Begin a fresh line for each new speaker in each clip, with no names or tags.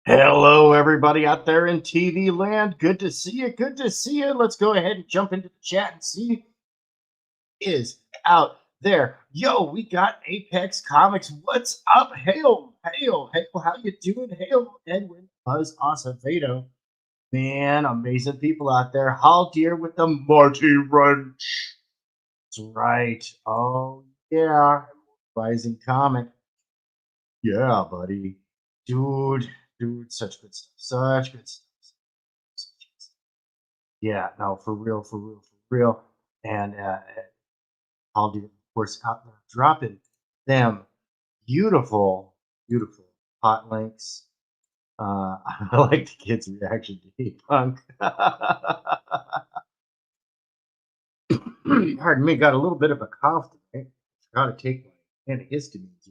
Hello, everybody out there in TV land. Good to see you. Good to see you. Let's go ahead and jump into the chat and see who is out there. Yo, we got Apex Comics. What's up? Hail, hail, hail. How you doing? Hail, Edwin, Buzz, Acevedo. Man, amazing people out there. Hall Deer with the Marty Wrench. That's right. Oh, yeah. Rising Comic. Yeah, buddy. Dude, such good stuff. Such good stuff. Yeah, no, for real, for real, for real. And I'll do, of course, out there dropping them beautiful, beautiful hot links. I like the kids' reaction to E-Punk. Pardon me, got a little bit of a cough today. Forgot to take my antihistamines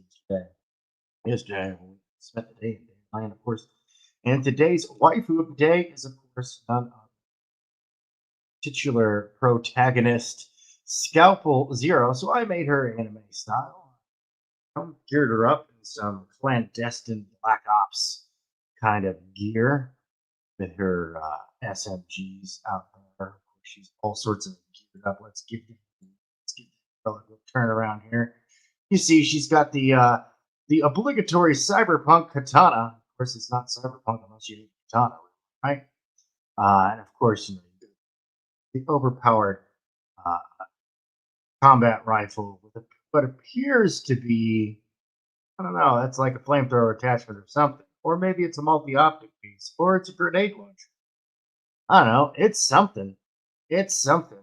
yesterday. We spent the day in Dandelion, of course. And today's waifu of the day is, of course, none other titular protagonist, Scalpel Zero. So I made her anime style. Geared her up in some clandestine Black Ops kind of gear with her SMGs out car. She's all sorts of geared up. Let's give a little turn around here. You see, she's got the obligatory cyberpunk katana. Of course, it's not cyberpunk unless you need katana, right? And of course, you know, the overpowered uh, combat rifle with what appears to be, I don't know, that's like a flamethrower attachment or something. Or maybe it's a multi-optic piece, or it's a grenade launcher. I don't know. It's something. It's something.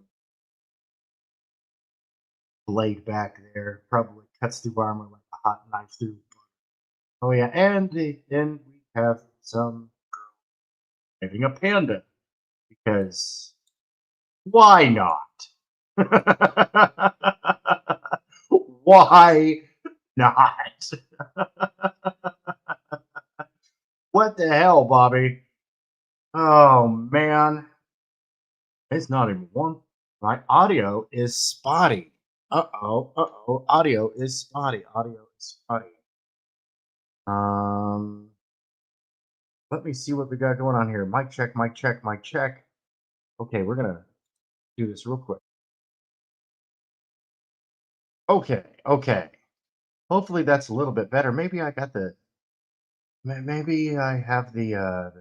Blade back there probably cuts through armor like a hot knife through. Oh yeah, and then we have some girl having a panda because why not? Why not? What the hell, Bobby? Oh man, it's not even one. My audio is spotty. Uh oh. Audio is spotty. Audio is spotty. Um, let me see what we got going on here. Mic check, mic check, mic check. Okay, we're gonna do this real quick. Okay. Hopefully that's a little bit better. Maybe I got the. Maybe I have the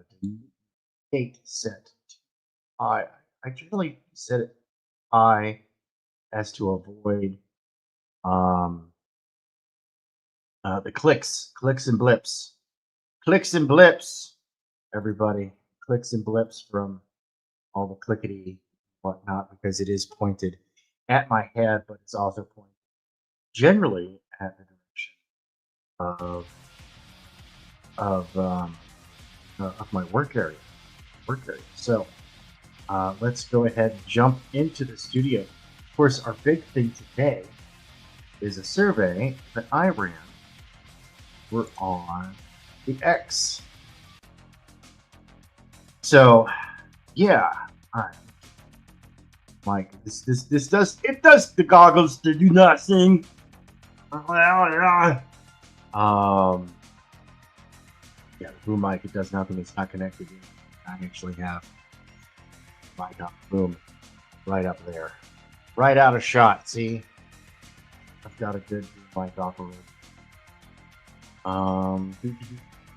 date set. I I generally set it high as to avoid um the clicks and blips. Clicks and blips, everybody. Clicks and blips from all the clickety whatnot, because it is pointed at my head, but it's also pointed generally at the direction of of my work area. So let's go ahead and jump into the studio. Of course, our big thing today is a survey that I ran. We're on the X. So, yeah. All right. Mike, this does the goggles to do nothing. Yeah, the boom mic, it does nothing. It's not connected. I actually have mic on boom right up there, right out of shot. See, I've got a good boom mic operator. As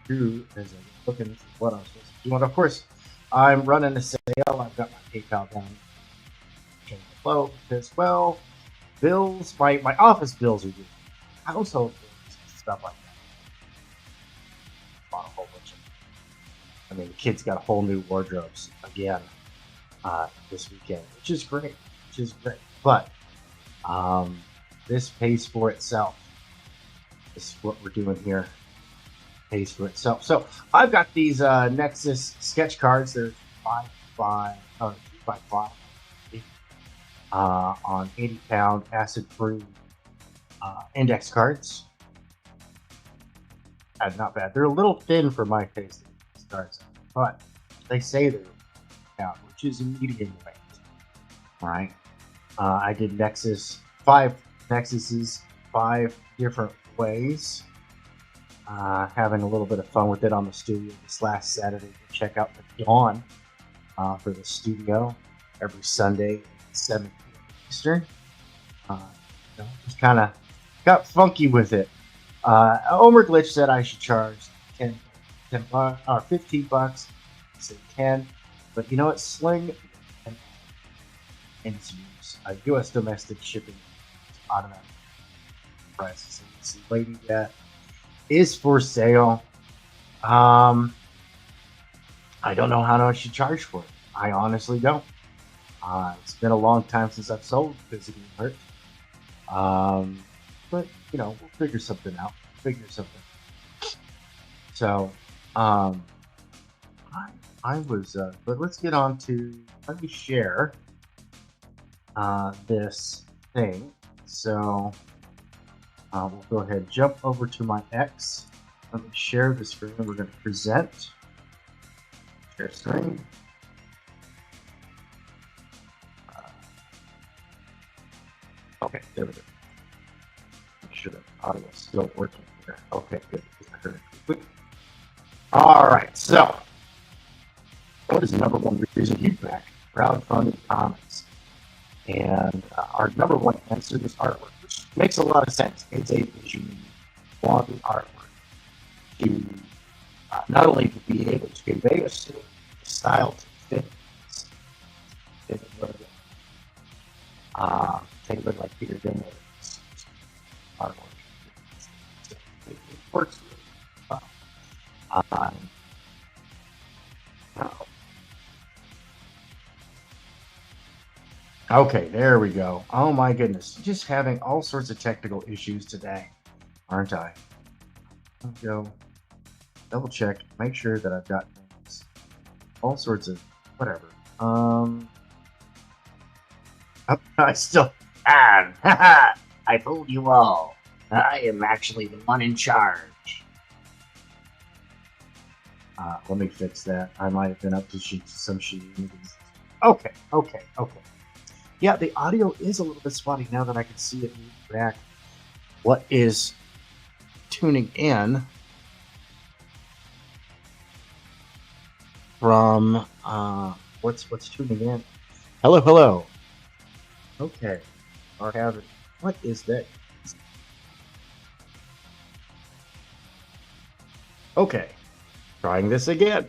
I'm looking at what I'm supposed to do, and of course, I'm running a sale. I've got my PayPal down below because, well, bills, my office bills are due, household bills, stuff like that. Bought a whole bunch of. I mean, the kids got whole new wardrobes again this weekend, which is great. But this pays for itself. This is what we're doing here. Pays for itself. So I've got these Nexus sketch cards. They're 2x5 on 80-pound acid-free index cards. Not bad. They're a little thin for my taste, these cards, but they say they're out, which is a medium weight. Right? I did five Nexuses, 5 different ways. Having a little bit of fun with it on the studio this last Saturday. Check out the Dawn for the studio every Sunday at 7 p.m. Eastern. Just kind of got funky with it. Omer Glitch said I should charge 10 or 15 bucks. I said 10, but you know what? Sling and its use. U.S. domestic shipping automatic prices. So this lady that is for sale. I don't know how much she charged for it. I honestly don't. It's been a long time since I've sold physically hurt. But you know, we'll figure something out. So, I was. But let's get on to. Let me share this thing. So. We'll go ahead and jump over to my X. Let me share the screen. We're going to present. Share screen. Okay, there we go. Make sure the audio is still working here. Okay, good. All right, so what is the number one reason you back crowdfunded comics. And our number one answer is artwork, which makes a lot of sense. It's a vision on the artwork to not only to be able to convey a style to fit take a look like Peter Dinklage artwork. It works really well. Okay, there we go. Oh my goodness. Just having all sorts of technical issues today, aren't I? Let's go double check, make sure that I've got things. All sorts of whatever. I still can. I fooled you all. I am actually the one in charge. Let me fix that. I might have been up to some shenanigans. Okay. Yeah, the audio is a little bit spotty now that I can see it back. What is tuning in from what's tuning in? Hello. Okay. What is that? Okay. Trying this again.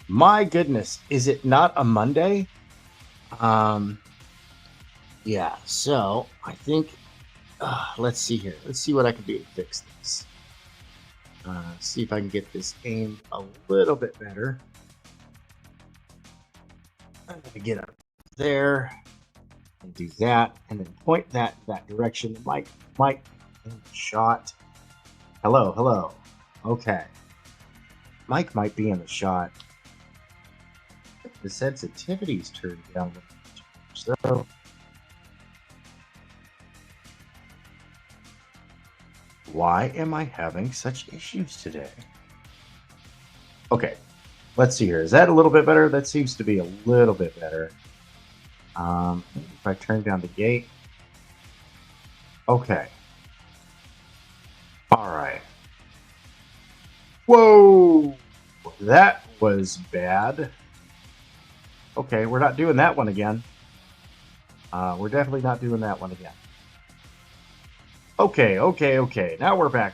My goodness, is it not a Monday? Yeah, so I think let's see here. Let's see what I can do to fix this. See if I can get this aimed a little bit better. I'm gonna get up there and do that, and then point that direction. The mic might shot. Hello. Okay. Mike might be in the shot. The sensitivity's turned down so. Why am I having such issues today? Okay, let's see here. Is that a little bit better? That seems to be a little bit better. If I turn down the gate. Okay. All right. Whoa! That was bad. Okay, we're not doing that one again. We're definitely not doing that one again. Okay. Now we're back.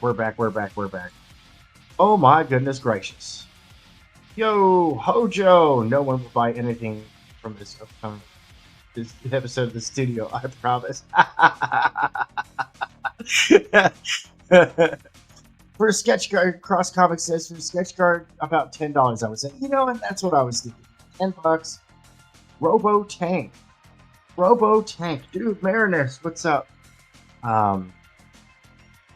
Oh my goodness gracious. Yo, Hojo! No one will buy anything from this episode of the studio, I promise. For a sketch card, Cross Comics says for a sketch card, about $10, I would say. You know, and that's what I was thinking. $10. Robo Tank. Dude, Marinus, what's up?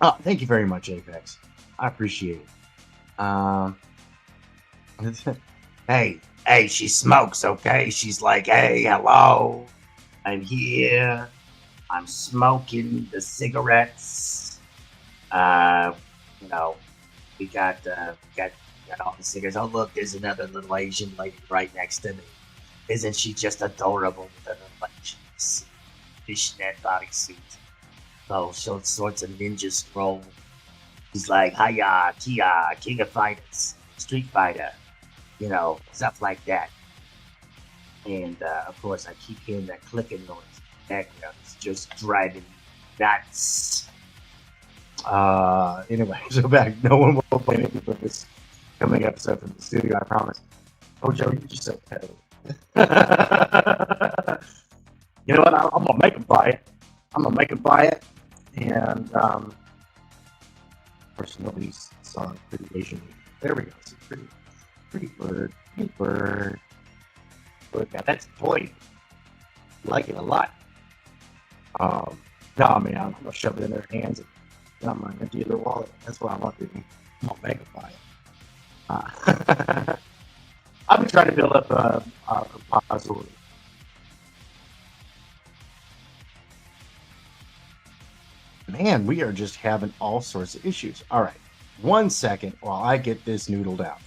Oh, thank you very much, Apex. I appreciate it. Hey, she smokes, okay? She's like, hey, hello. I'm here. I'm smoking the cigarettes. You know, we got all the cigarettes. Oh, look, there's another little Asian lady right next to me. Isn't she just adorable with her little fishnet bodysuit? Oh, sorts of ninja scroll. He's like, hiya, Kia, King of Fighters, Street Fighter, you know, stuff like that. And of course, I keep hearing that clicking noise in the background. It's just driving me nuts. Anyway, so back. No one will play anything for this coming episode from the studio, I promise. Oh, Joe, you're just so petty. You know what? I'm gonna make him buy it. And of course, nobody's saw pretty Asian. There we go. It's pretty bird. Look, now that's the point. I like it a lot. No, man, I'm gonna shove it in their hands and I'm gonna empty their wallet. That's what I want to do. I'm gonna make them buy it. I've been trying to build up a repository. Man, we are just having all sorts of issues. All right, 1 second while I get this noodled out.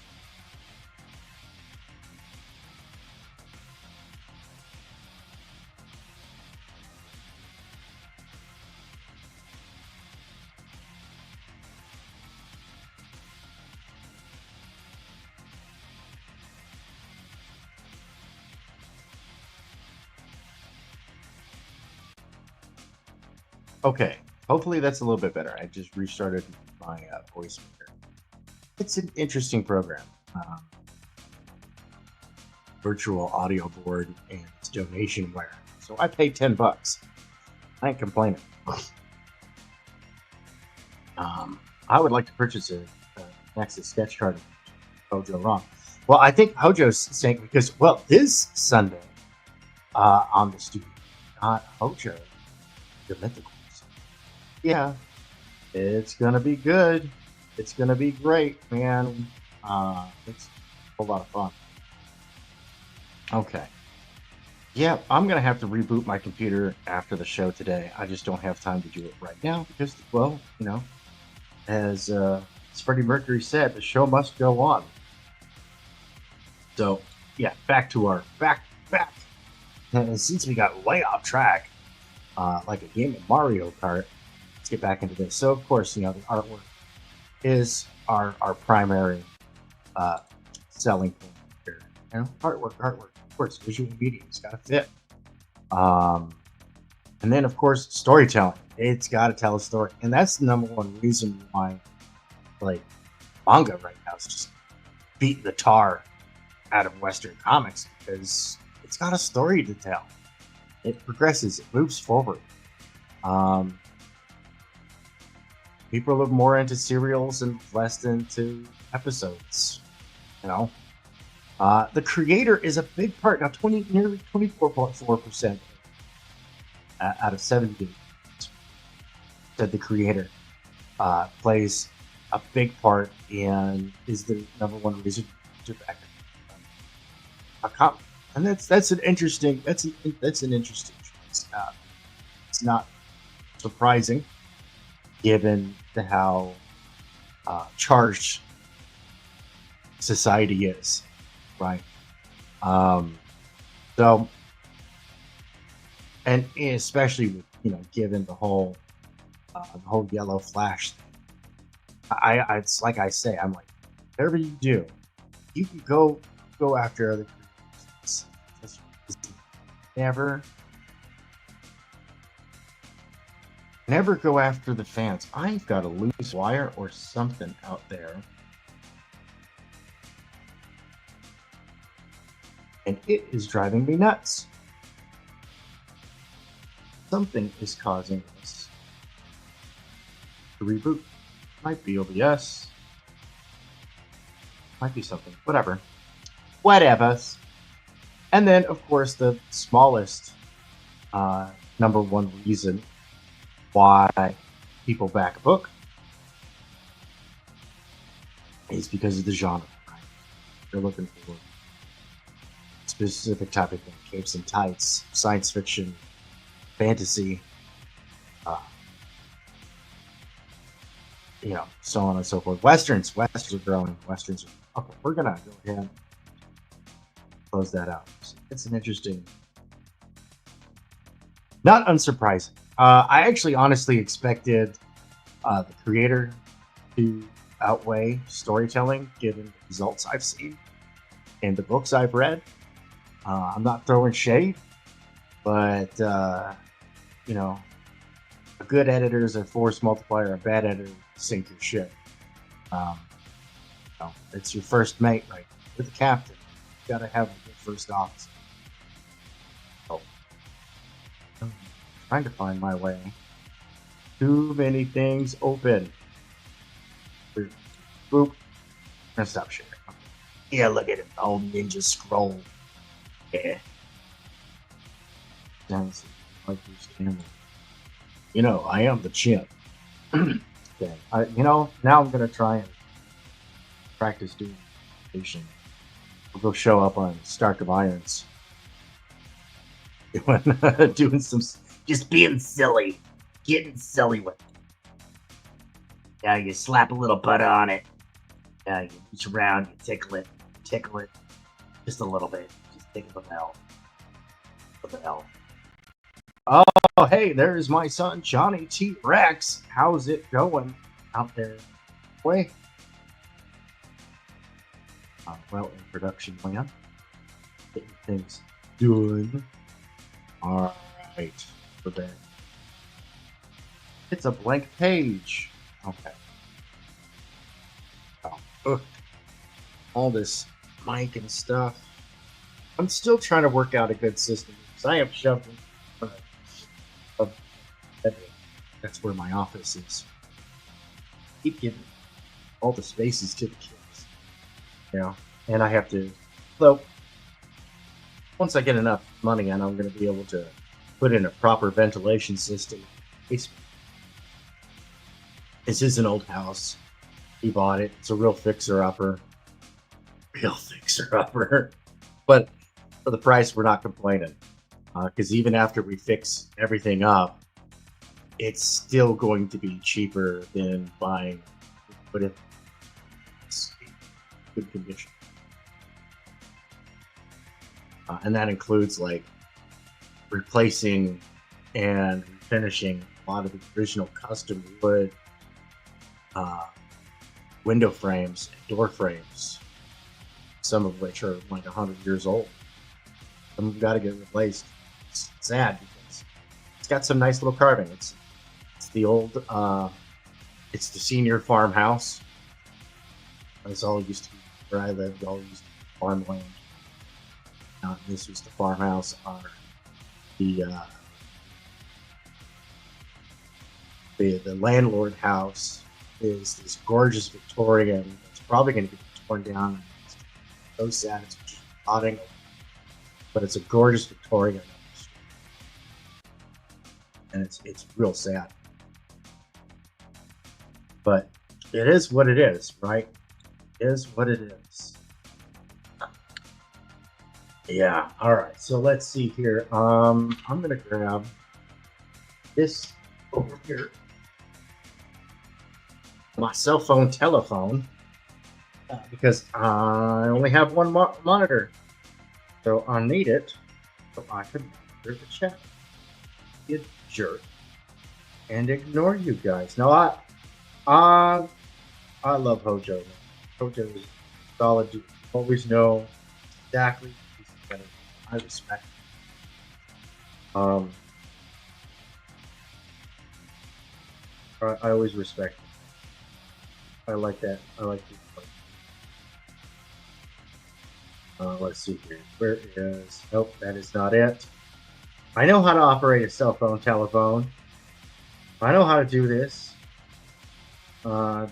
Okay, hopefully that's a little bit better. I just restarted my voice meter. It's an interesting program. Virtual audio board and it's donationware. So I paid $10. I ain't complaining. I would like to purchase a Nexus sketch card. Hojo wrong. Well, I think Hojo's saying because this Sunday on the studio, not Hojo, the mythicals. Yeah, it's gonna be good. It's gonna be great, man. It's a whole lot of fun. Okay. Yeah, I'm gonna have to reboot my computer after the show today. I just don't have time to do it right now because, well, as Freddie Mercury said, the show must go on. So, yeah, back to our back. And since we got way off track, like a game of Mario Kart, let's get back into this. So, of course, the artwork is our primary selling point here. Artwork. Of course, visual media's got to fit. And then, of course, storytelling. It's got to tell a story. And that's the number one reason why, like, manga right now is just beating the tar out of Western comics because it's got a story to tell. It progresses. It moves forward. People are more into serials and less into episodes. The creator is a big part. Now, nearly 24.4% out of 70 said the creator plays a big part and is the number one reason to back a comic. And that's an interesting choice. It's not surprising given how charged society is, right? So, and especially with given the whole yellow flash thing, it's like I say, I'm like, whatever you do, you can go after other creators. Never go after the fans. I've got a loose wire or something out there. And it is driving me nuts. Something is causing us to reboot. Might be OBS. Might be something. Whatever. And then, of course, the smallest number one reason why people back a book is because of the genre. Right? They're looking for a specific type of thing. Capes and tights, science fiction, fantasy, so on and so forth. Westerns are growing. Okay, we're gonna go ahead and close that out. It's an interesting, not unsurprising. I actually honestly expected the creator to outweigh storytelling given the results I've seen and the books I've read. I'm not throwing shade, but a good editor is a force multiplier. A bad editor sink your ship. It's your first mate, right? With the captain, you gotta have a good first officer. Trying to find my way. Too many things open. Boop. I'm gonna stop sharing. Okay. Yeah, look at it. Old ninja scroll. Yeah. Like I am the chimp. Okay. Now I'm gonna try and practice doing meditation. We'll go show up on Stark of Irons. Doing some, just being silly, getting silly with it. Yeah, you slap a little butter on it. Yeah, you reach around, you tickle it, just a little bit. Just tickle the bell. Oh, hey, there's my son, Johnny T. Rex. How's it going out there? Boy. In production land. Getting things done. All right. We're back. It's a blank page. Okay. Oh, ugh. All this mic and stuff. I'm still trying to work out a good system because I have shoved in that's where my office is. Keep giving all the spaces to the kids, you know, and I have to. Though once I get enough money, and I'm going to be able to put in a proper ventilation system. This is an old house. He bought it. It's a real fixer-upper. Real fixer-upper. But for the price, we're not complaining. Because even after we fix everything up, it's still going to be cheaper than buying, but it's good condition. And that includes like replacing and finishing a lot of the original custom wood window frames and door frames, some of which are like 100 years old. Some have got to get replaced. It's sad because it's got some nice little carving. It's the old, it's the senior farmhouse. That's all it used to be where I lived. All used to be farmland. This was the farmhouse. The landlord house is this gorgeous Victorian. It's probably going to get torn down. It's so sad. It's just rotting. But it's a gorgeous Victorian, and it's real sad. But it is what it is, right? It is what it is. Yeah. All right. So let's see here. I'm gonna grab this over here. My cell phone telephone, because I only have one monitor, so I need it so I can monitor the chat. You jerk, and ignore you guys. No, I love Hojo. Man. Hojo is solid. You always know exactly. I respect. I always respect. I like that. I like this. Let's see here. Where is? Nope, that is not it. I know how to operate a cell phone telephone. I know how to do this.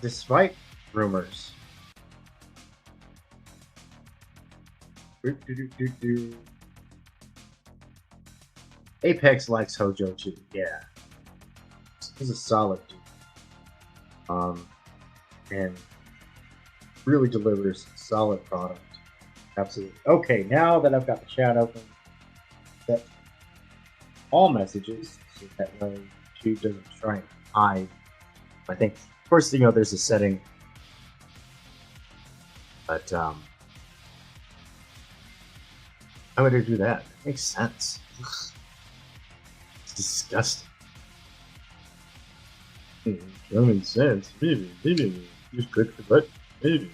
Despite rumors. Apex likes Hojo too. Yeah, he's a solid dude. And really delivers solid product. Absolutely. Okay, now that I've got the chat open, set all messages so that way YouTube doesn't try and hide. I think, of course, you know, there's a setting, but how would I do that? It makes sense. It's disgusting. Common sense. Maybe. Just click the button. Maybe.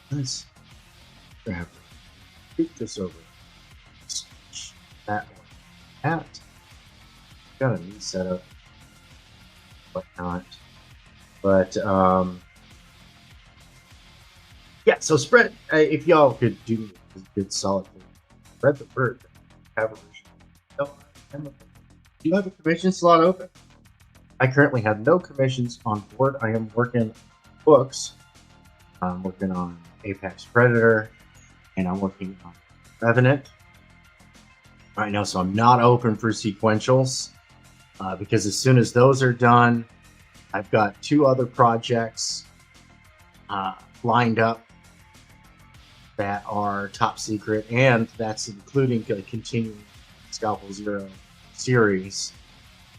Nice. I have to keep this over. Switch that one out. Got a new setup. Whatnot. But yeah, so spread, if y'all could do a good solid thing, spread the word. Have a do you have a commission slot open? I currently have no commissions on board. I am working books. I'm working on Apex Predator, and I'm working on Revenant right now. So I'm not open for sequentials because as soon as those are done, I've got 2 other projects lined up that are top secret, and that's including the continuing Skillful Zero series.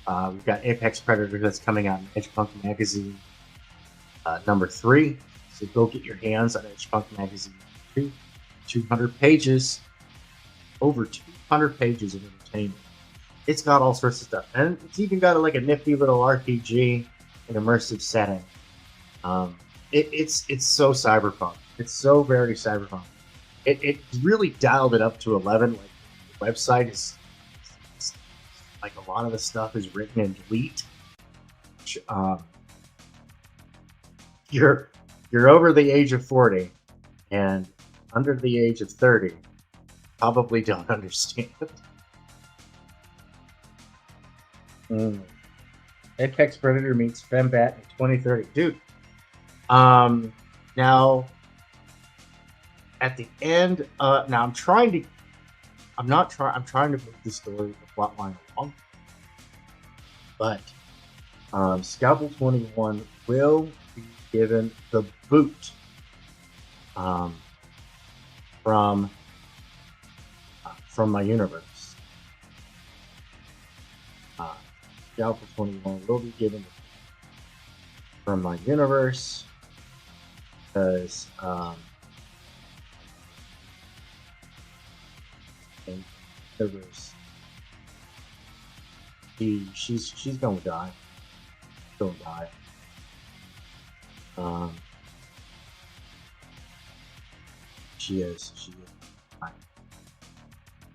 We've got Apex Predator that's coming out in EDGEPUNK Magazine number 3. So go get your hands on EDGEPUNK Magazine 2. 200 pages. Over 200 pages of entertainment. It's got all sorts of stuff. And it's even got like a nifty little RPG and immersive setting. It's so cyberpunk. It's so very cyberpunk. It really dialed it up to 11. Like the website is like a lot of the stuff is written in delete. Which, you're over the age of 40 and under the age of 30, probably don't understand. Apex Predator meets Fembat in 2030, dude. Now at the end, now I'm trying to move the story, the plot line along, but Scalpel 21 will be given the boot from my universe. Scalpel 21 will be given from my universe because in universe she's gonna die. She'll die. She is.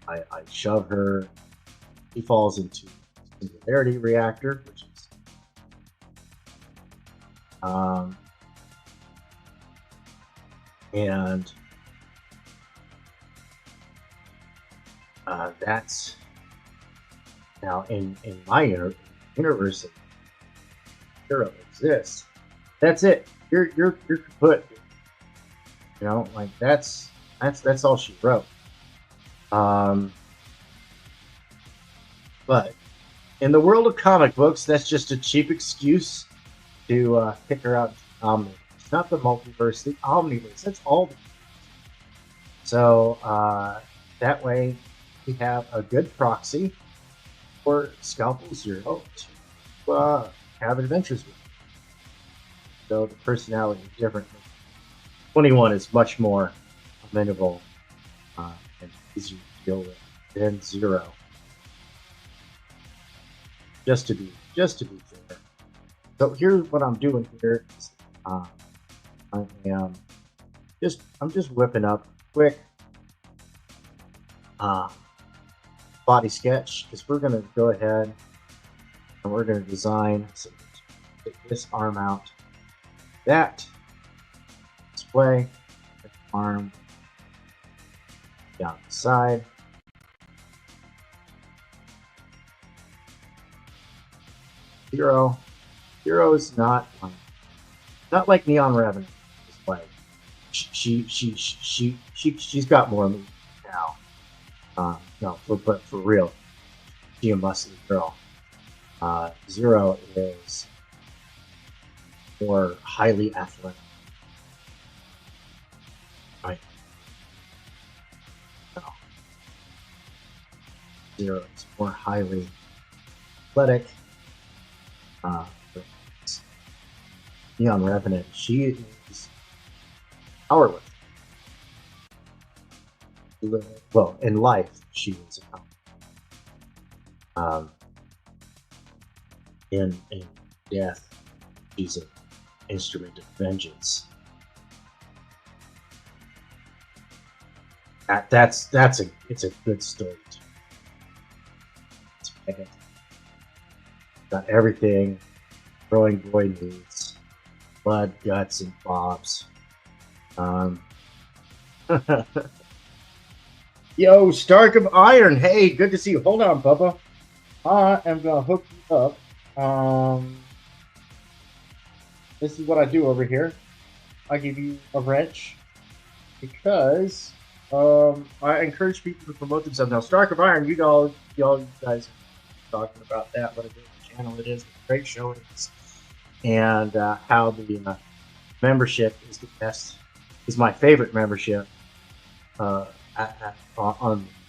I shove her. She falls into singularity reactor, which is and that's now in my universe. Hero exists. That's it. You're kaput. You know, like that's all she wrote. But in the world of comic books, that's just a cheap excuse to kick her out. It's not the multiverse, the omniverse. That's all. So that way, we have a good proxy for Scalpel Zero to have adventures with. So the personality is different. 21 is much more amenable and easier to deal with than Zero. Just to be fair. So here's what I'm doing here. I'm just whipping up quick body sketch because we're gonna go ahead and we're gonna design take this arm out, that display, arm down the side. Zero is not like Neon Revenant display. She's got more meat now. No, but for real, she a muscly girl. Zero is more highly athletic. Right. No. Zero is more highly athletic. Neon Revenant, she is powerless. Well, in life, she is a in death, she's an instrument of vengeance. It's a good story. It's got everything growing boy needs: blood, guts, and bobs. Yo, Stark of Iron. Hey, good to see you. Hold on, Bubba. I am gonna hook you up. This is what I do over here. I give you a wrench because I encourage people to promote themselves. Now, Stark of Iron, you guys talking about that, what a great channel it is, what a great show it is, and how the membership is the best, is my favorite membership on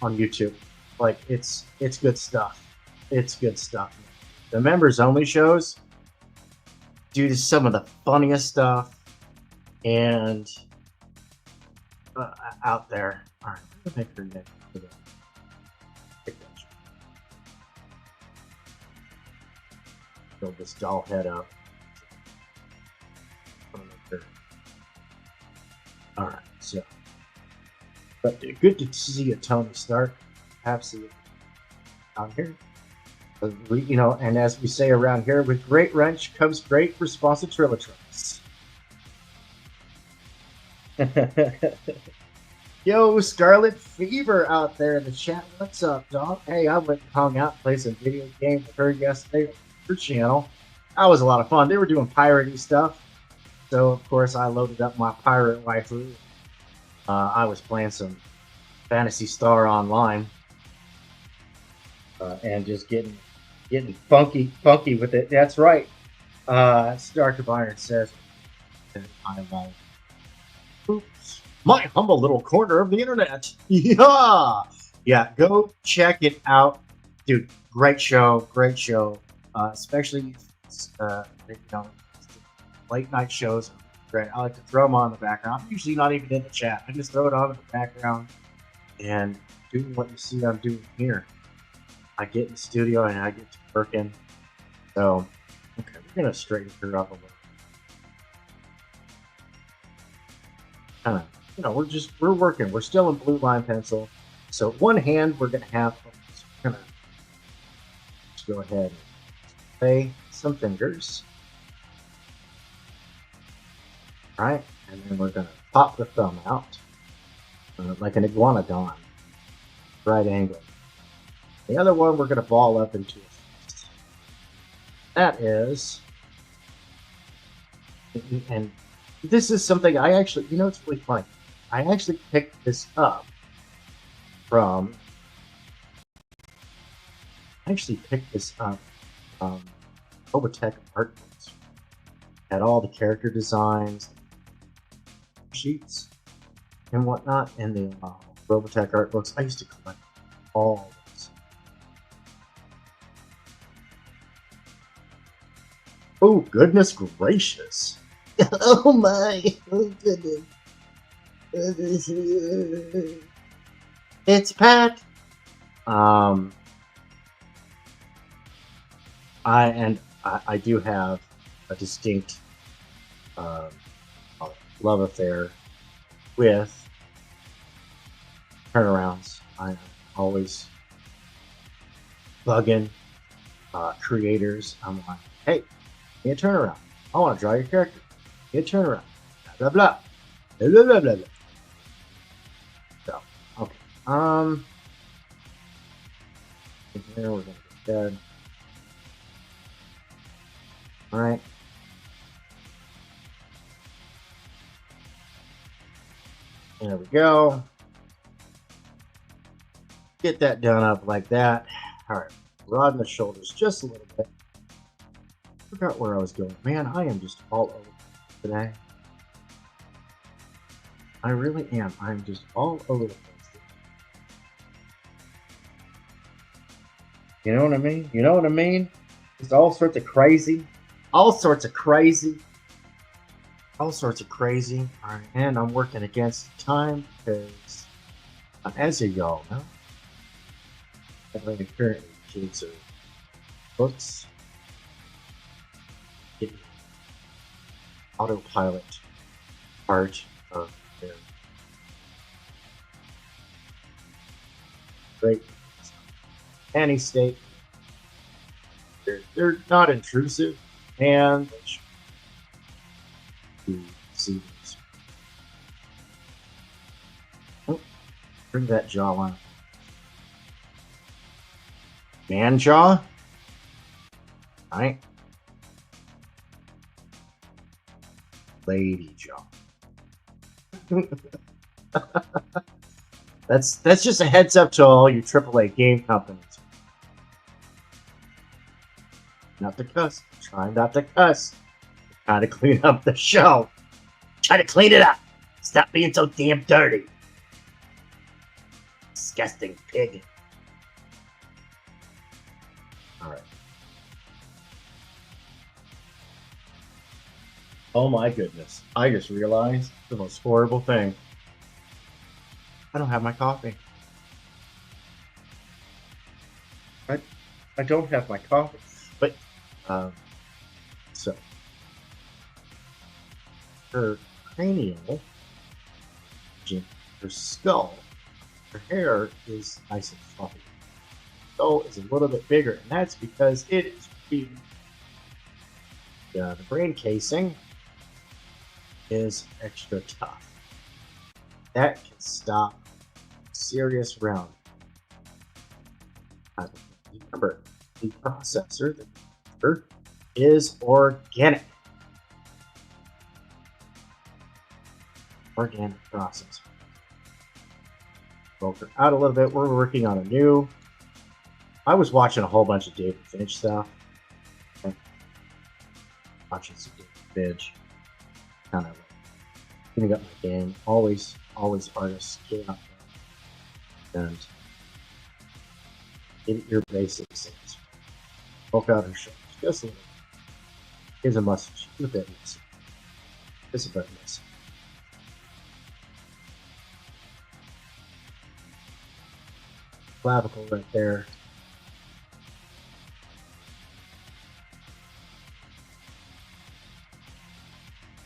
YouTube. Like it's good stuff. It's good stuff. The members only shows do some of the funniest stuff and out there. All right, I'm gonna make her name for the picture. Build this doll head up. All right, so. But good to see you, Tony Stark. Have see you out here. You know, and as we say around here, with great wrench comes great responsibilities. Yo, Scarlet Fever out there in the chat. What's up, dog? Hey, I went and hung out and played some video games with her yesterday on her channel. That was a lot of fun. They were doing piratey stuff. So, of course, I loaded up my pirate waifu. I was playing some Phantasy Star Online. And just getting funky with it. That's right. Stark of Iron says, oops, my humble little corner of the internet. Yeah, go check it out, dude. Great show, especially you know, late night shows. Great. I like to throw them on in the background. I'm usually not even in the chat. I just throw it on in the background and doing what you see I'm doing here. I get in the studio and I get to working. So, okay, we're gonna straighten her up a little. Kind of, you know, we're working. We're still in blue line pencil. So one hand we're gonna have. So we're gonna just go ahead and play some fingers. All right, and then we're gonna pop the thumb out like an iguanodon, right angle. The other one we're going to ball up into a fist. That is, and this is something I actually, you know, it's really funny. I actually picked this up from, Robotech art books. Had all the character designs, sheets, and whatnot in the Robotech art books. I used to collect all. Oh, goodness gracious. Oh my. Oh, goodness. It's Pat. I do have a distinct love affair with turnarounds. I'm always bugging creators. I'm like, hey, give me a turnaround. I want to draw your character. Give me a turnaround. Blah blah blah. Blah blah blah blah. So, okay. Here we're gonna get dead. All right. There we go. Get that done up like that. All right. Broaden the shoulders just a little bit. Forgot where I was going. Man, I am just all over today. I really am. I'm just all over the place. You know what I mean? You know what I mean? Just all sorts of crazy. All sorts of crazy. All sorts of crazy. All right, and I'm working against time because, as y'all know, I'm currently kids are books. Autopilot part of their great any state. They're not intrusive and to see this. Oh, bring that jaw on. Man jaw. All right. Lady jaw. That's just a heads up to all you AAA game companies. Not to cuss. Try not to cuss. Try to clean up the show. Try to clean it up. Stop being so damn dirty. Disgusting pig. All right. Oh my goodness. I just realized the most horrible thing. I don't have my coffee. I don't have my coffee. But, so. Her cranial, her skull, her hair is nice and fluffy. So skull is a little bit bigger, and that's because it is feeding. The brain casing is extra tough. That can stop serious round. Remember, the processor, the computer, is organic. Organic processor. Filter out a little bit. We're working on a new. I was watching a whole bunch of David Finch stuff. Watching some David Finch. Kind of cleaning up my game. Always artists get out there and get your basics. Poke out her shoulders just a little. Here's a muscle. She's a bit messy. Just a bit messy. Clavicle right there.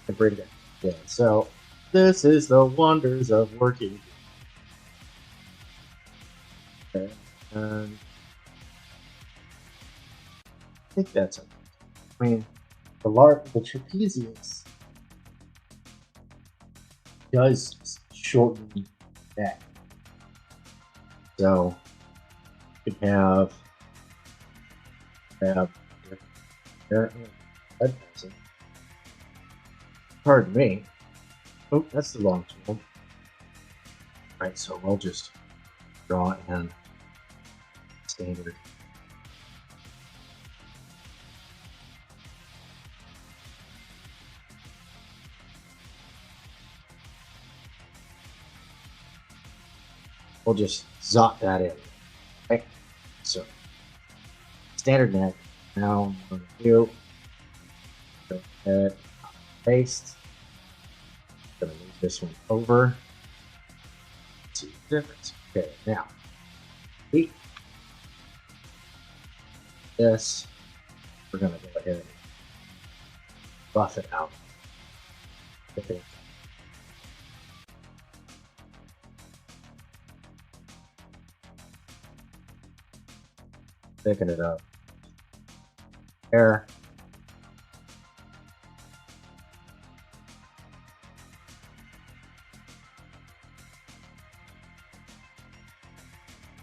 And bring it down. Yeah, so this is the wonders of working. Okay. And I think that's it. I mean, the trapezius does shorten that. So you can have there. Pardon me. Oh, that's the wrong tool. Right, so we'll just draw in standard. We'll just zot that in. Okay, so standard neck. Now I'm going to do go ahead, paste. I'm going to move this one over. See the difference. Okay, now this, we're going to go ahead and buff it out. Okay. Picking it up there.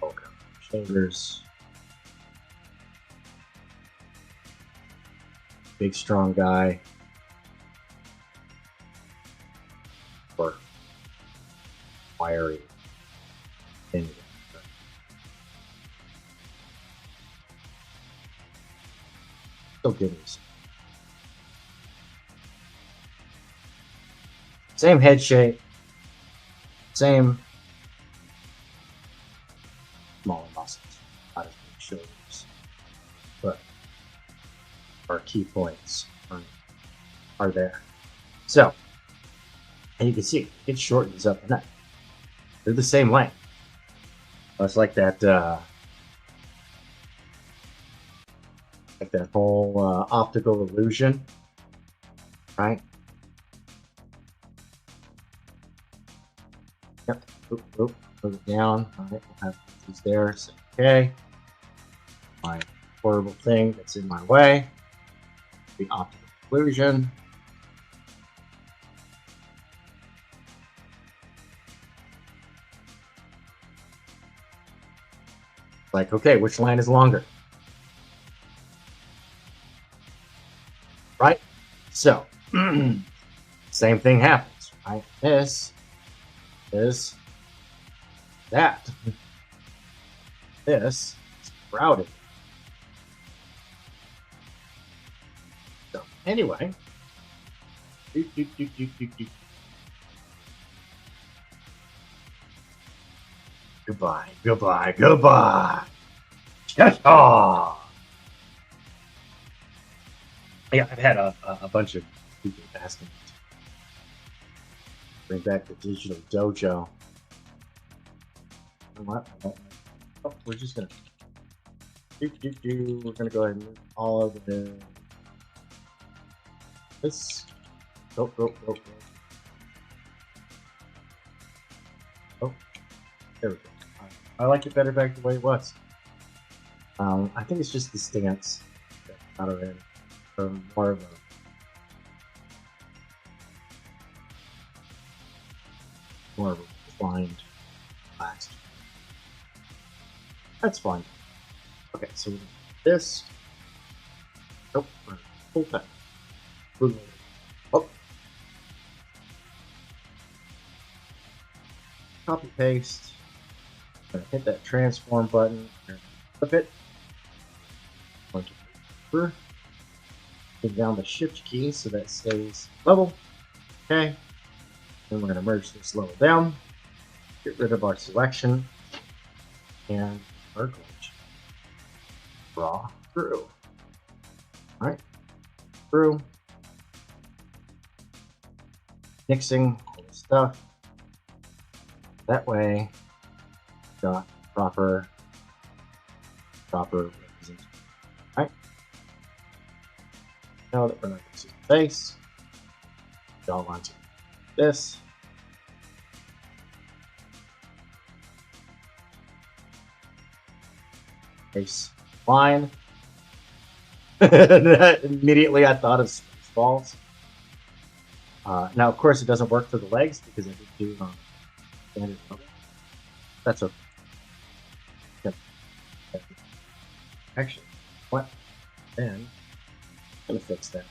Okay. Shoulders. Big strong guy. Or wiry. Anyway. Good news. Same head shape, same smaller muscles, not as big shoulders, but our key points are there. So, and you can see it shortens up the neck. They're the same length. It's like that. Like that whole optical illusion, right? Yep. Oop, oop. Put it down. All right, we'll have these there. So, okay. My horrible thing that's in my way. The optical illusion. Like, okay, which line is longer? Right? So, same thing happens, right? This is that. This is crowded. So, anyway. Goodbye, goodbye, goodbye. Yes, yeah, I've had a bunch of people asking me to bring back the digital dojo. What? Oh, we're just gonna we're gonna go ahead and move all of this. Oh, there we go. I like it better back the way it was. I think it's just the stance that's out of it. More of a refined blast. That's fine. Okay, so we do this. Nope, Bullpen. Oh. Copy paste. I'm gonna hit that transform button. Flip it. Hit down the shift key so that stays level. Okay. Then we're going to merge this level down. Get rid of our selection. And we're going to draw through. Alright. Through. Mixing all the stuff. That way, got proper representation. Alright. Now that we're not going to see the face, draw lines like this. Face line. Immediately I thought of Spaceballs. Now, of course, it doesn't work for the legs because I did do standard level. That's okay. Actually, what? Then I'm gonna fix that.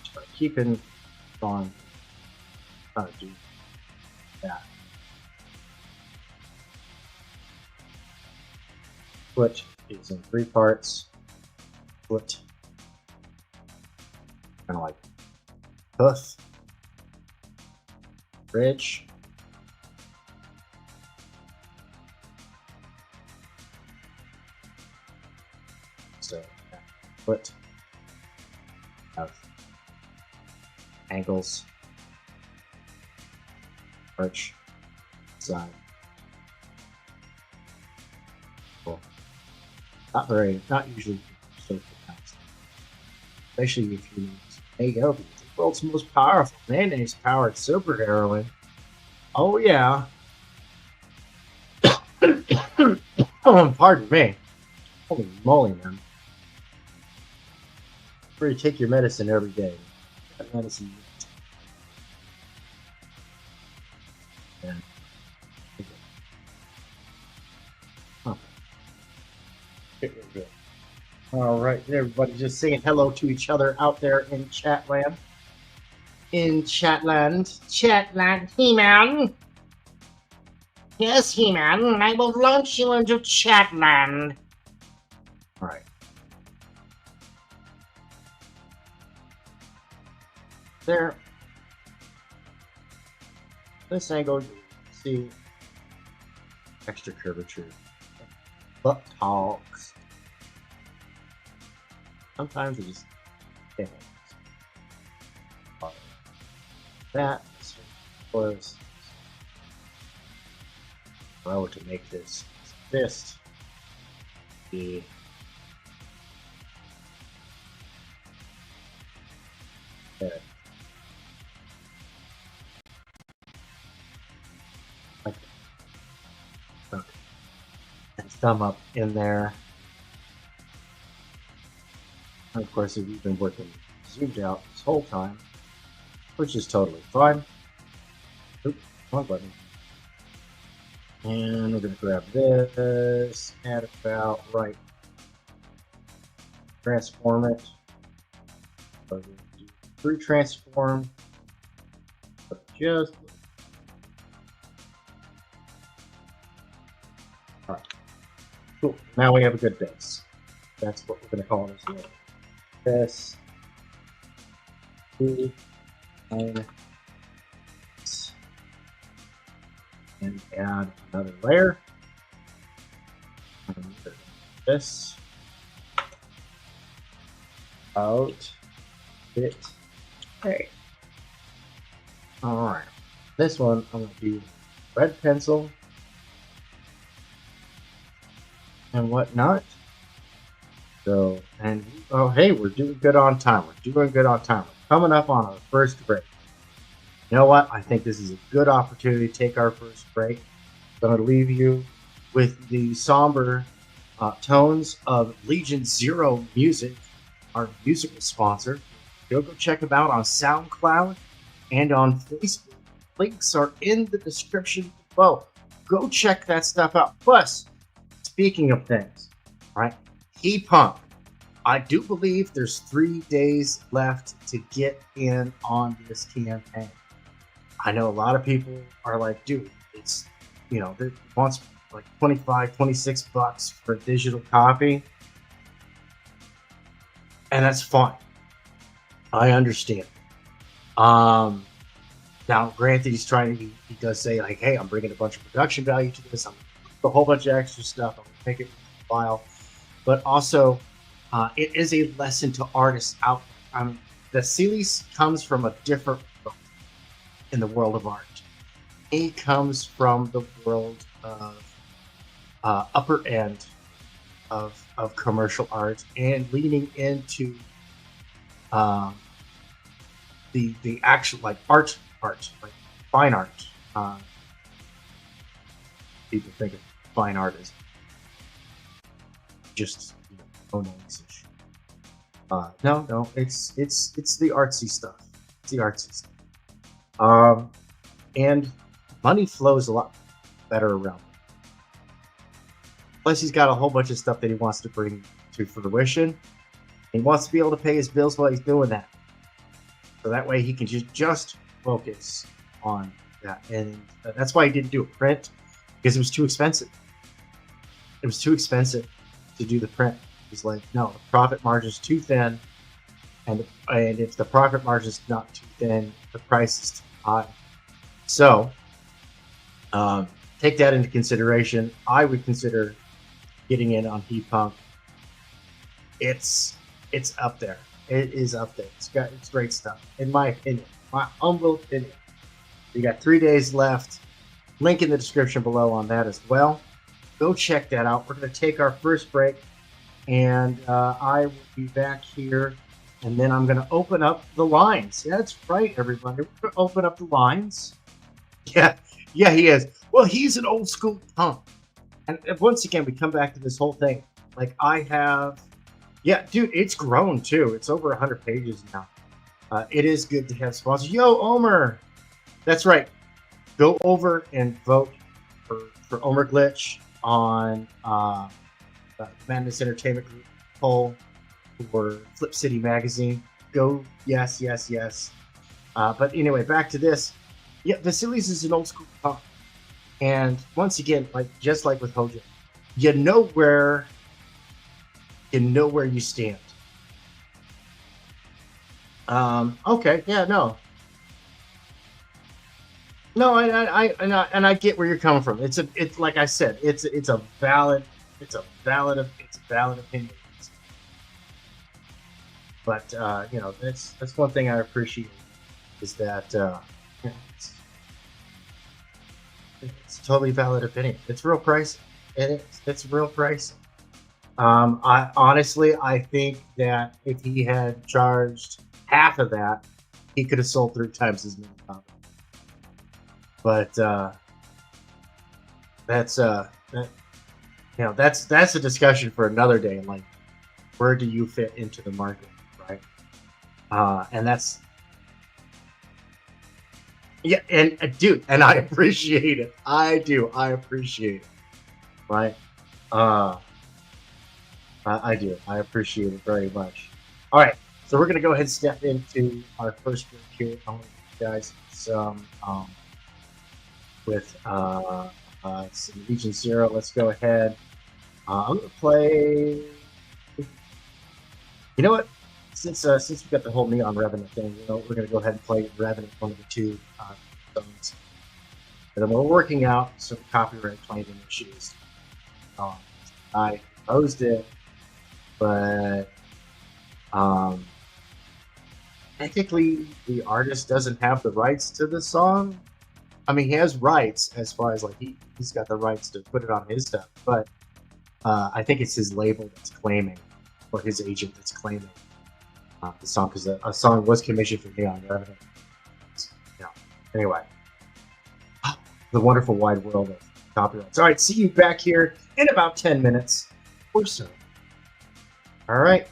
Start keeping on how to do that. Foot is in 3 parts. Foot, kind of like hoof, bridge, so foot have ankles, arch, side. Cool. Not usually so fast. Especially if you use ELYSIAN, the world's most powerful mayonnaise powered superheroine. Oh yeah. Oh, pardon me. Holy moly, man. Where you take your medicine every day. That medicine. Yeah. Okay. All right, everybody just saying hello to each other out there in Chatland. In Chatland. Chatland, He-Man. Yes, He-Man, I will launch you into Chatland. All right. There. This angle, you see extra curvature. Butt talks. Sometimes it just fails. That was if I were to make this fist be like okay. And thumb up in there. And of course, we've been working zoomed out this whole time, which is totally fine. Oops, wrong button. And we're going to grab this, add about right, transform it. So we're going to do pre-transform, but just all right. Cool. Now we have a good base. That's what we're going to call this here. This, and add another layer. This out it. Okay. All right. This one I'm going to do red pencil and whatnot. So, and oh, hey, we're doing good on time. We're doing good on time. We're coming up on our first break. You know what? I think this is a good opportunity to take our first break. I'm going to leave you with the somber tones of Legion Zero Music, our musical sponsor. Go check them out on SoundCloud and on Facebook. Links are in the description below. Go check that stuff out. Plus, speaking of things, right? EDGEPUNK. I do believe there's 3 days left to get in on this campaign. I know a lot of people are like, dude, it's, you know, it wants like 25, 26 bucks for a digital copy. And that's fine. I understand. Now, granted, he's trying to, he does say like, hey, I'm bringing a bunch of production value to this. I'm a whole bunch of extra stuff. I'm going to make it file. But also, it is a lesson to artists out there. The series comes from a different world in the world of art. It comes from the world of upper end of commercial art and leaning into the actual like art, like fine art. People think of fine art as just ish. No, it's the artsy stuff. It's the artsy stuff. And money flows a lot better around. Plus, he's got a whole bunch of stuff that he wants to bring to fruition. He wants to be able to pay his bills while he's doing that. So that way he can just focus on that. And that's why he didn't do a print, because it was too expensive. It was too expensive to do the print. He's like, no, the profit margin is too thin. And if the profit margin is not too thin, the price is too high. So take that into consideration. I would consider getting in on EDGEPUNK. It's up there. It is up there. It's great stuff, in my opinion. My humble opinion. You got 3 days left. Link in the description below on that as well. Go check that out. We're going to take our first break, and I will be back here, and then I'm going to open up the lines. Yeah, that's right, everybody. We're going to open up the lines. Yeah, he is. Well, he's an old school punk. And once again, we come back to this whole thing. Like, I have... Yeah, dude, it's grown, too. It's over 100 pages now. It is good to have sponsors. Yo, Omer! That's right. Go over and vote for Omer Glitch on the Madness Entertainment Group poll for Flip City Magazine. Go, yes. But anyway, back to this. Yeah, Vasilis is an old school punk. And once again, just like with Hojo, you know where you stand. Okay, yeah, no, I get where you're coming from. It's like I said, it's a valid opinion. But you know, that's one thing I appreciate is that you know, it's a totally valid opinion. It's real pricey. It's real pricey. I honestly, I think that if he had charged half of that, he could have sold 3 times as many copies. But that's a discussion for another day. Like, where do you fit into the market, right? And that's and dude, and I appreciate it. I appreciate it, right? I do. I appreciate it very much. All right, so we're gonna go ahead and step into our first group here. I want you guys some with some Legion Zero. Let's go ahead. I'm gonna play. You know what? Since we got the whole Neon Revenant thing, you know, we're gonna go ahead and play Revenant, one of the 2 songs. And then we're working out some copyright claim issues. I proposed it, but technically the artist doesn't have the rights to the song. I mean, he has rights as far as like he's got the rights to put it on his stuff, but I think it's his label that's claiming, or his agent that's claiming the song, because a song was commissioned for Neon Revenant. Yeah. Anyway, the wonderful wide world of copyrights. All right, see you back here in about 10 minutes or so. All right.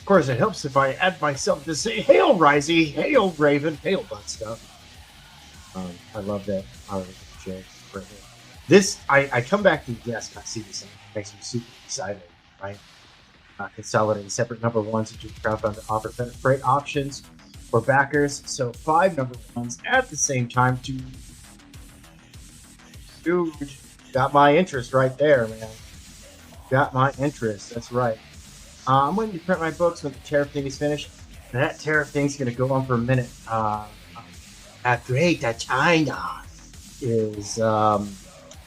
Of course, it helps if I add myself to say, "Hail, Risey! Hail, Raven! Hail, butt stuff." I love that. This, I come back to the desk, I see this, and it makes me super excited, right? Consolidating separate number ones into crowdfund to offer better freight options for backers. So 5 number ones at the same time to huge. Got my interest right there, man. Got my interest. That's right. I'm waiting to print my books when the tariff thing is finished. That tariff thing's going to go on for a minute. How great that China is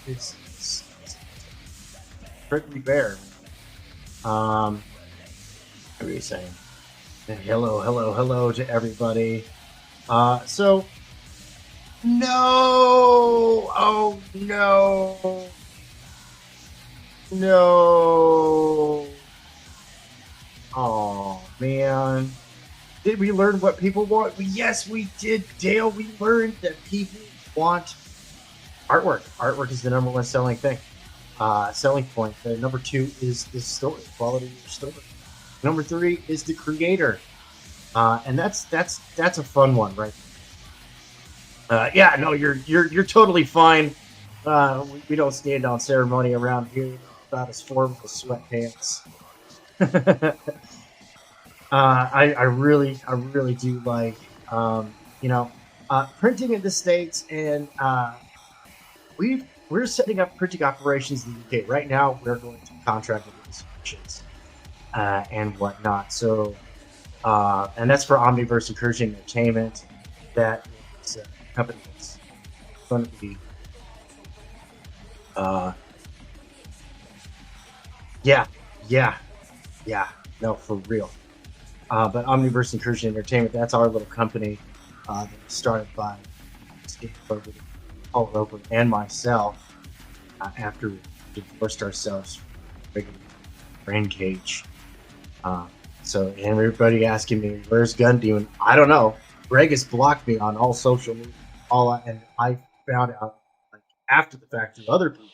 it's prickly bear. What are you saying? And hello to everybody. So no, oh no, no. Oh man, did we learn what people want? Yes, we did, Dale. We learned that people want artwork. Artwork is the number one selling thing. Selling point. The number 2 is the story, quality of your story. Number 3 is the creator. And that's a fun one, right? Yeah, no, you're totally fine. We don't stand on ceremony around here. About as formal as sweatpants. I really do like you know printing in the States, and we're setting up printing operations in the UK right now. We're going to contract with illustrations and whatnot. So and that's for Omniverse Incursion Entertainment. That is a company that's going to be uh, yeah, yeah, yeah, no, for real. But Omniverse Incursion Entertainment, that's our little company that was started by skillful Paul Roper and myself after we divorced ourselves from regular brain cage. Uh, so, and everybody asking me, where's Gun Demon? I don't know. Greg has blocked me on all social media. And I found out like after the fact through other people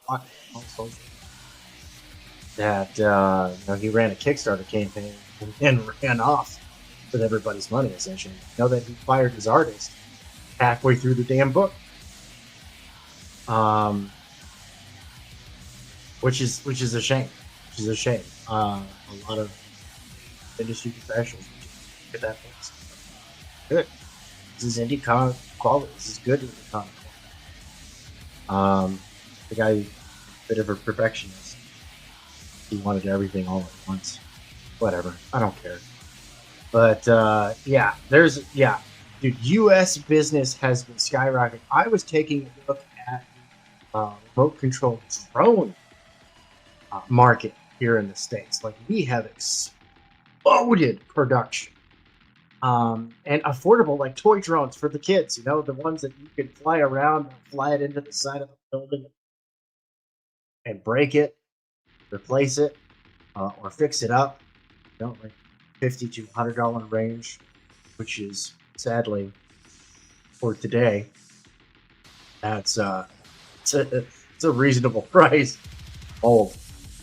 blocked me on all social media that he ran a Kickstarter campaign and ran off with everybody's money essentially. That he fired his artist halfway through the damn book, which is a shame. Which is a shame. A lot of industry professionals get that place. Good. This is indie comic quality. This is good indie comic quality. The guy, a bit of a perfectionist. He wanted everything all at once. Whatever. I don't care. But yeah, dude, U.S. business has been skyrocketing. I was taking a look at the remote control drone market here in the States. Like, we have exploded production. And affordable, like toy drones for the kids, the ones that you can fly around and fly it into the side of the building and break it, replace it, or fix it up, like $50 to $100 range, which is sadly for today, that's it's a reasonable price.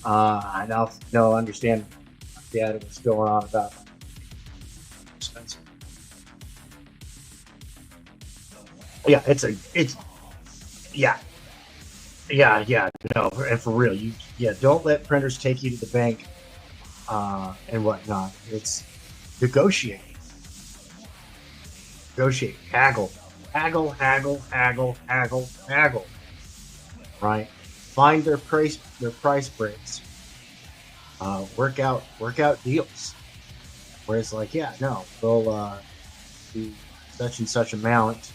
I now understand what's going on about expensive. Yeah, no, and for real, don't let printers take you to the bank and whatnot. It's negotiate, haggle, right? Find their price breaks, work out deals. Where it's like, we'll do such and such amount,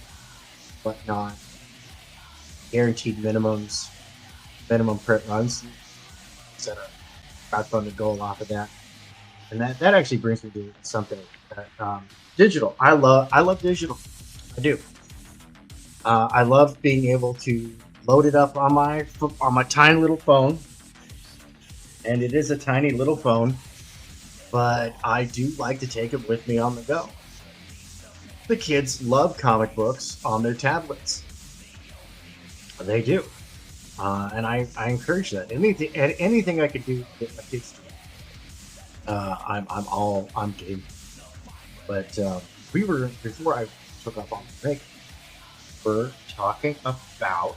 whatnot, guaranteed minimums, minimum print runs, set a crowdfunded goal off of that. And that actually brings me to something that digital. I love digital. I do. I love being able to load it up on my tiny little phone, and it is a tiny little phone, but I do like to take it with me on the go. The kids love comic books on their tablets. They do, and I encourage that. Anything I could do to get my kids to I'm game. But we were, before I took off on the break, we're talking about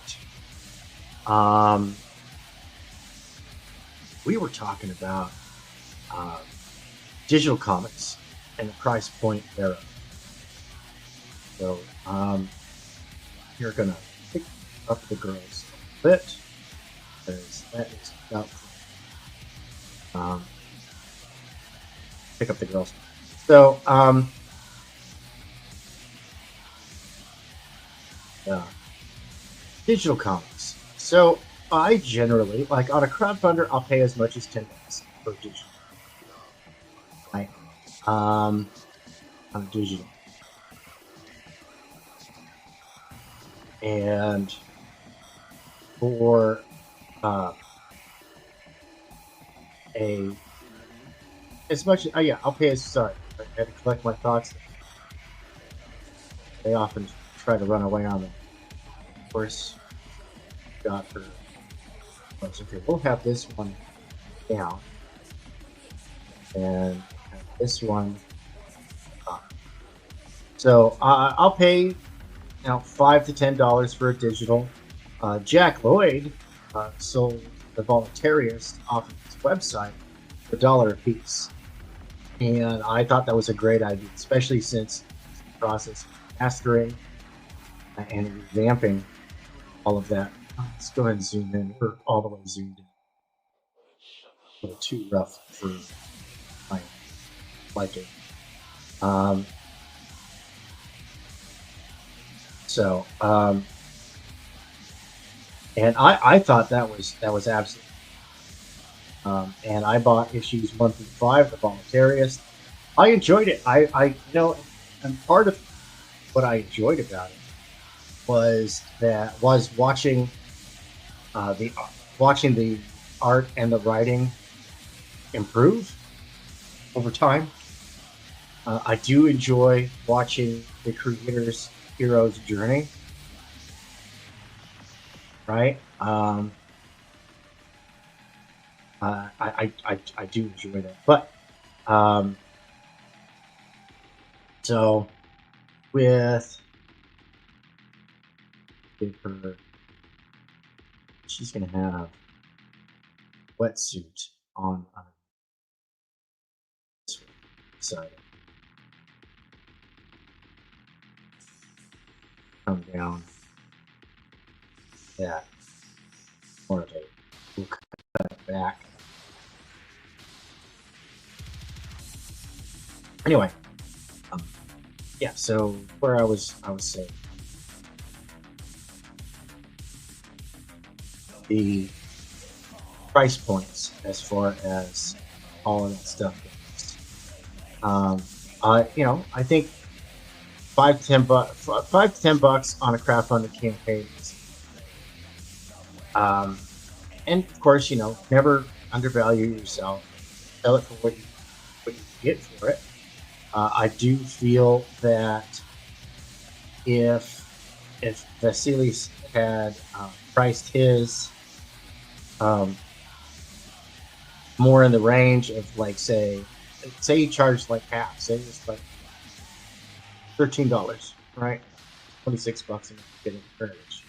digital comics and the price point thereof. So you're gonna pick up the girls a bit, because that is about pick up the girls. So digital comics. So I generally, like, on a crowdfunder, I'll pay as much as $10 for digital. Right? On a digital. And for as much, I'll pay as, sorry, I had to collect my thoughts. They often try to run away on me. Of course, got her. Okay, we'll have this one down, and have this one So I'll pay $5 to $10 for a digital. Jack Lloyd sold the Voluntarist off of his website for $1 a piece, and I thought that was a great idea, especially since the process of mastering and revamping all of that. Let's go ahead and zoom in. We're all the way zoomed in. A little too rough for my liking. And I thought that was absolutely. And I bought issues 1 through 5, the Voluntarist. I enjoyed it. And part of what I enjoyed about it was watching the art and the writing improve over time. I do enjoy watching the creator's hero's journey, right? I do enjoy that, but so with her, she's gonna have wetsuit on this side. Come down. Yeah. More of a we'll cut it back. Anyway, yeah. So where I was saying the price points as far as all of that stuff goes. I think $5 to $10 on a crowdfunded campaign. And of course, never undervalue yourself. Sell it for what you get for it. I do feel that if Vasilis had priced his more in the range of, like, say he charged like half, say it's like $13, right? $26 and getting courage.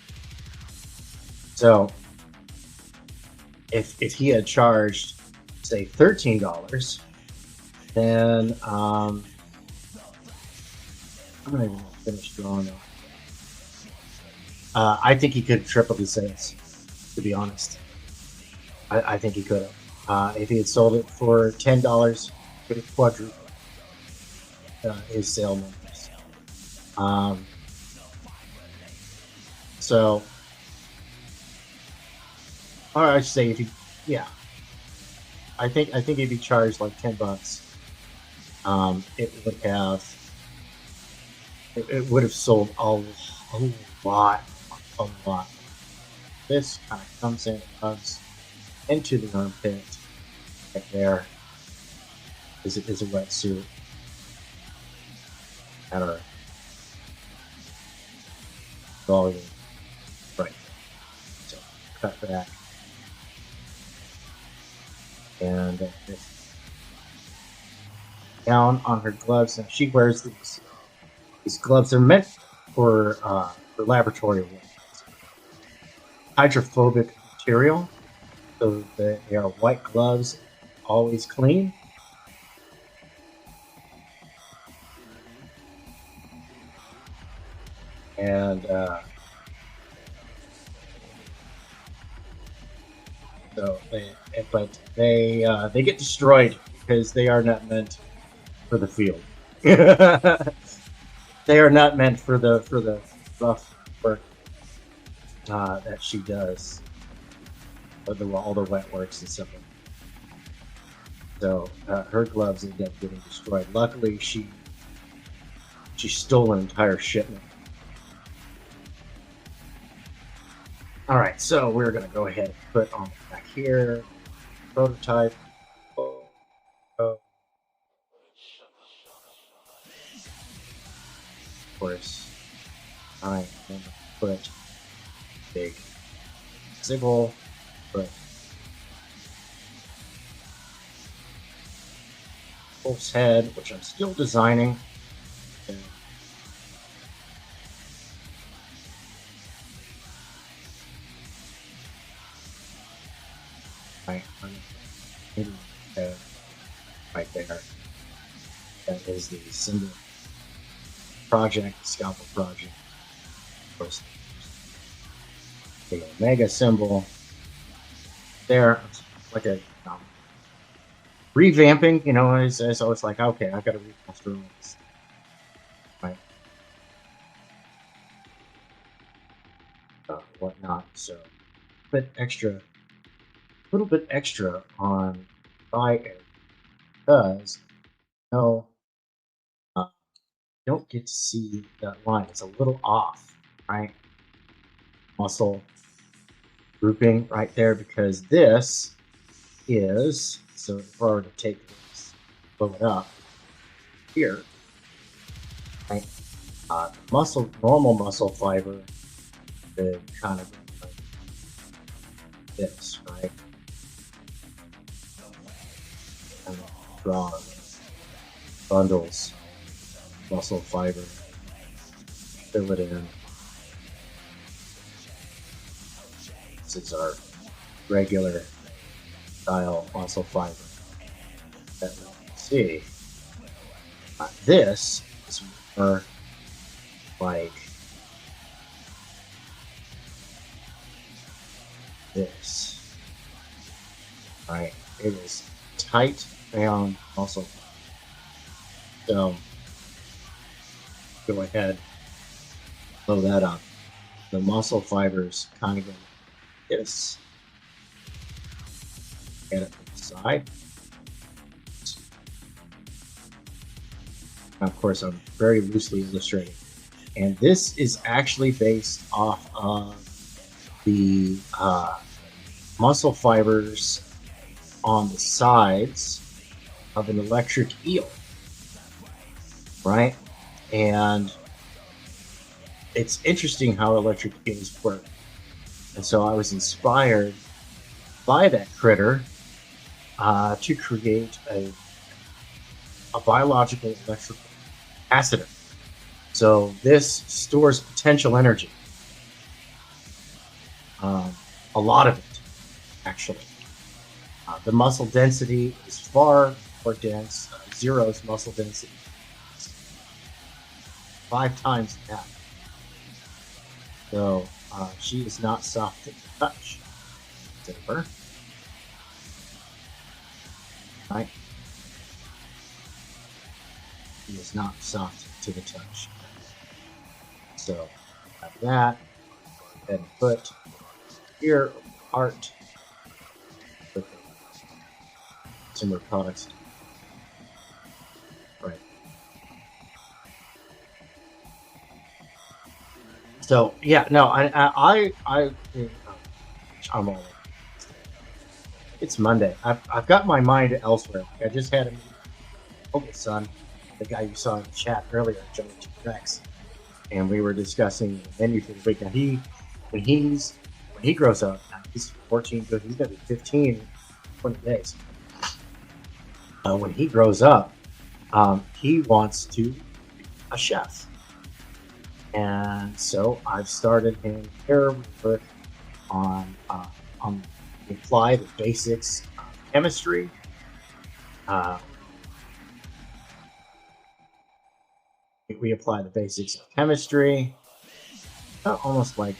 So if he had charged, say, $13, then I'm not even finished drawing it. I think he could have tripled his sales, to be honest. I think he could have. If he had sold it for $10, he could have quadrupled his sale numbers. So, or I should say, I think if he charged like $10, it would have sold a lot. This kind of comes into the armpit. Right there is a wetsuit. At our volume, right? So cut back, and down on her gloves, and she wears these gloves. They're meant for laboratory work. Hydrophobic material, so they are white gloves, always clean. And they get destroyed because they are not meant for the field. They are not meant for the rough work that she does, or all the wet works and stuff. So her gloves end up getting destroyed. Luckily, she stole an entire shipment. All right, so we're going to go ahead and put on back here, prototype. Of course, I am going to put big signal, put Wolf's head, which I'm still designing. And right? Right there. That is the symbol project, scalpel project. Of course, the Omega symbol there, like a revamping. You know, so it's like, okay, I've got to remaster all this, right? Whatnot. So, a little bit extra on buy because no, don't get to see that line. It's a little off, right? Muscle grouping right there because this is, so if I were to take this, blow it up here, right? Normal muscle fiber would kind of go like this, right? And draw bundles, muscle fiber, fill it in. This is our regular style muscle fiber that we can see. This is more like this, right? It is tight bound muscle. So go ahead, blow that up. The muscle fibers kind of go like this. Get it to the side. Of course, I'm very loosely illustrating. And this is actually based off of the muscle fibers on the sides of an electric eel, right? And it's interesting how electric eels work. And so I was inspired by that critter to create a biological electrical capacitor. So this stores potential energy. A lot of it, actually. The muscle density is far more dense. Zero's muscle density 5 times that. So she is not soft to the touch. Zipper. Right? She is not soft to the touch. So have that. Then put here art with consumer products. Right. So yeah, no, I'm all. It's Monday. I've got my mind elsewhere. I just had a meeting with my son, the guy you saw in the chat earlier, Johnny Rex, and we were discussing the menu for the week. Now when he grows up, he's 14, but he's gonna be 15 in 20 days. When he grows up, he wants to be a chef. And so I've started him here work on apply the basics of chemistry. We apply the basics of chemistry. Almost like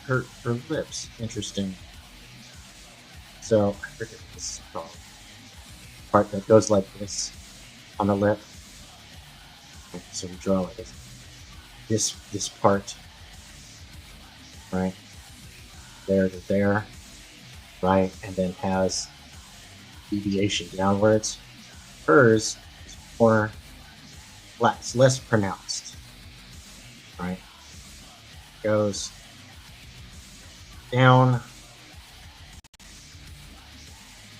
her lips. Interesting. So I forget this part that goes like this on the lip. So we draw like this part, right there to there, right, and then has deviation downwards. Hers is more flat, less pronounced, right? Goes down,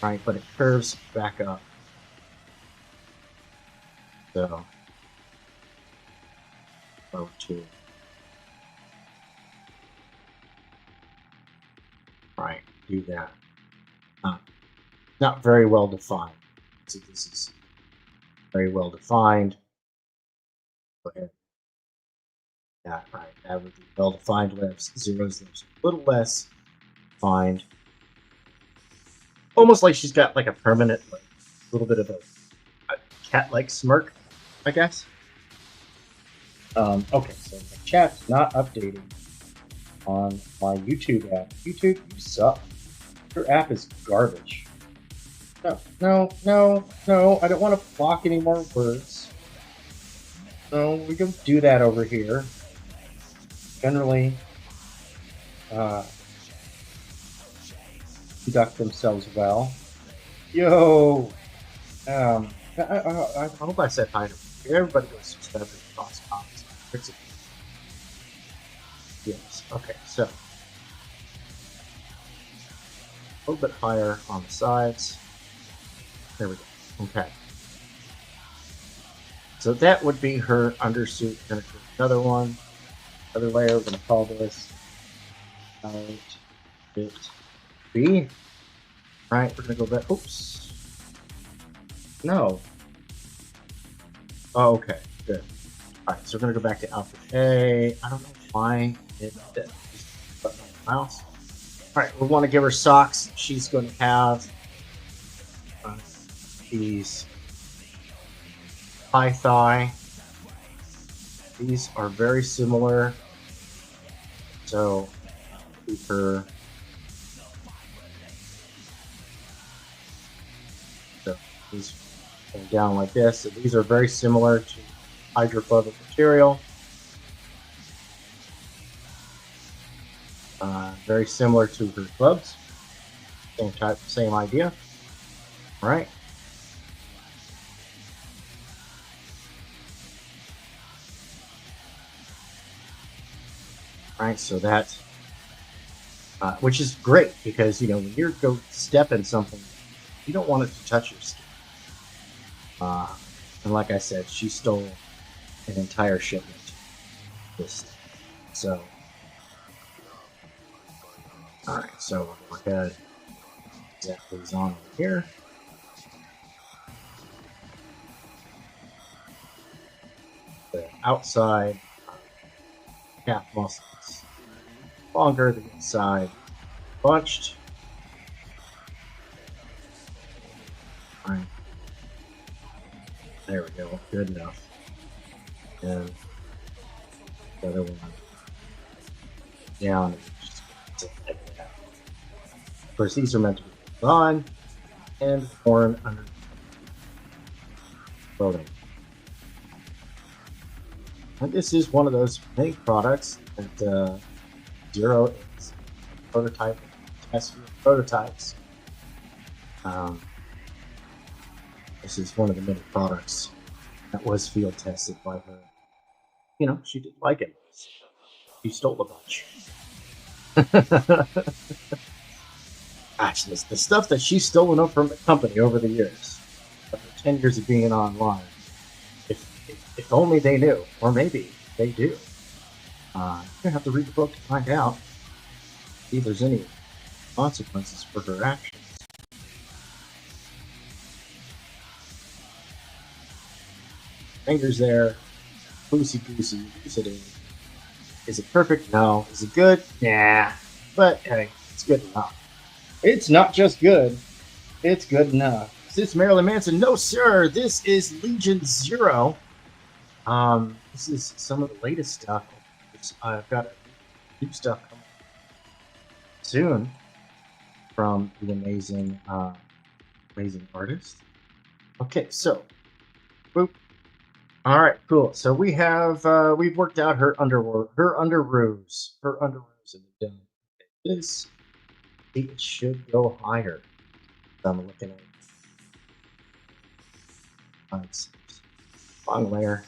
right, but it curves back up. So go to right, do that. Not very well defined. So this is very well defined. Go ahead. That right. That would be well defined lips. Zero's lips a little less find. Almost like she's got like a permanent, like, little bit of a cat-like smirk, I guess. Okay, so my chat's not updating on my YouTube app. YouTube, you suck. Your app is garbage. No, I don't want to block any more words. No, we don't do that over here. Generally, conduct themselves well. Yo! I hope I said hi to everybody. Goes subscribe to the thoughts, comments, fix it. Yes. Okay. So a little bit higher on the sides. There we go. Okay. So that would be her undersuit. We're gonna do another one, another layer. We're gonna call this outfit B. Right. We're gonna go back. Oops. No. Oh, okay, good. All right, so we're gonna go back to outfit A. I don't know why it just button on the mouse. All right, we want to give her socks. She's going to have these high thigh. These are very similar. So keep her. So these down like this. So these are very similar to hydrophobic material. Very similar to her clubs. Same type, same idea. All right. All right, so that, which is great because, you know, when you're go step in something, you don't want it to touch your skin. And like I said, she stole an entire shipment. So, all right. So we'll go ahead, zap these on over here. The outside calf muscles longer, the inside bunched. All right. There we go. Good enough. And the other one down. Of course, these are meant to be on and worn under clothing. And this is one of those many products that Zero is prototype testing prototypes. This is one of the many products that was field tested by her. You know, she didn't like it. She stole a bunch. Gosh, the stuff that she's stolen up from the company over the years, after 10 years of being online. If only they knew, or maybe they do. You're gonna have to read the book to find out if there's any consequences for her actions. Fingers there, loosey goosey. Is it perfect? No. Is it good? Yeah. But hey, it's good enough. It's not just good; it's good enough. Is this Marilyn Manson? No, sir. This is Legion Zero. This is some of the latest stuff. I've got new stuff coming soon from the amazing artist. Okay, so boop. All right, cool. So we have we've worked out her underoos, have been done. This it should go higher. I'm looking at it's long layer.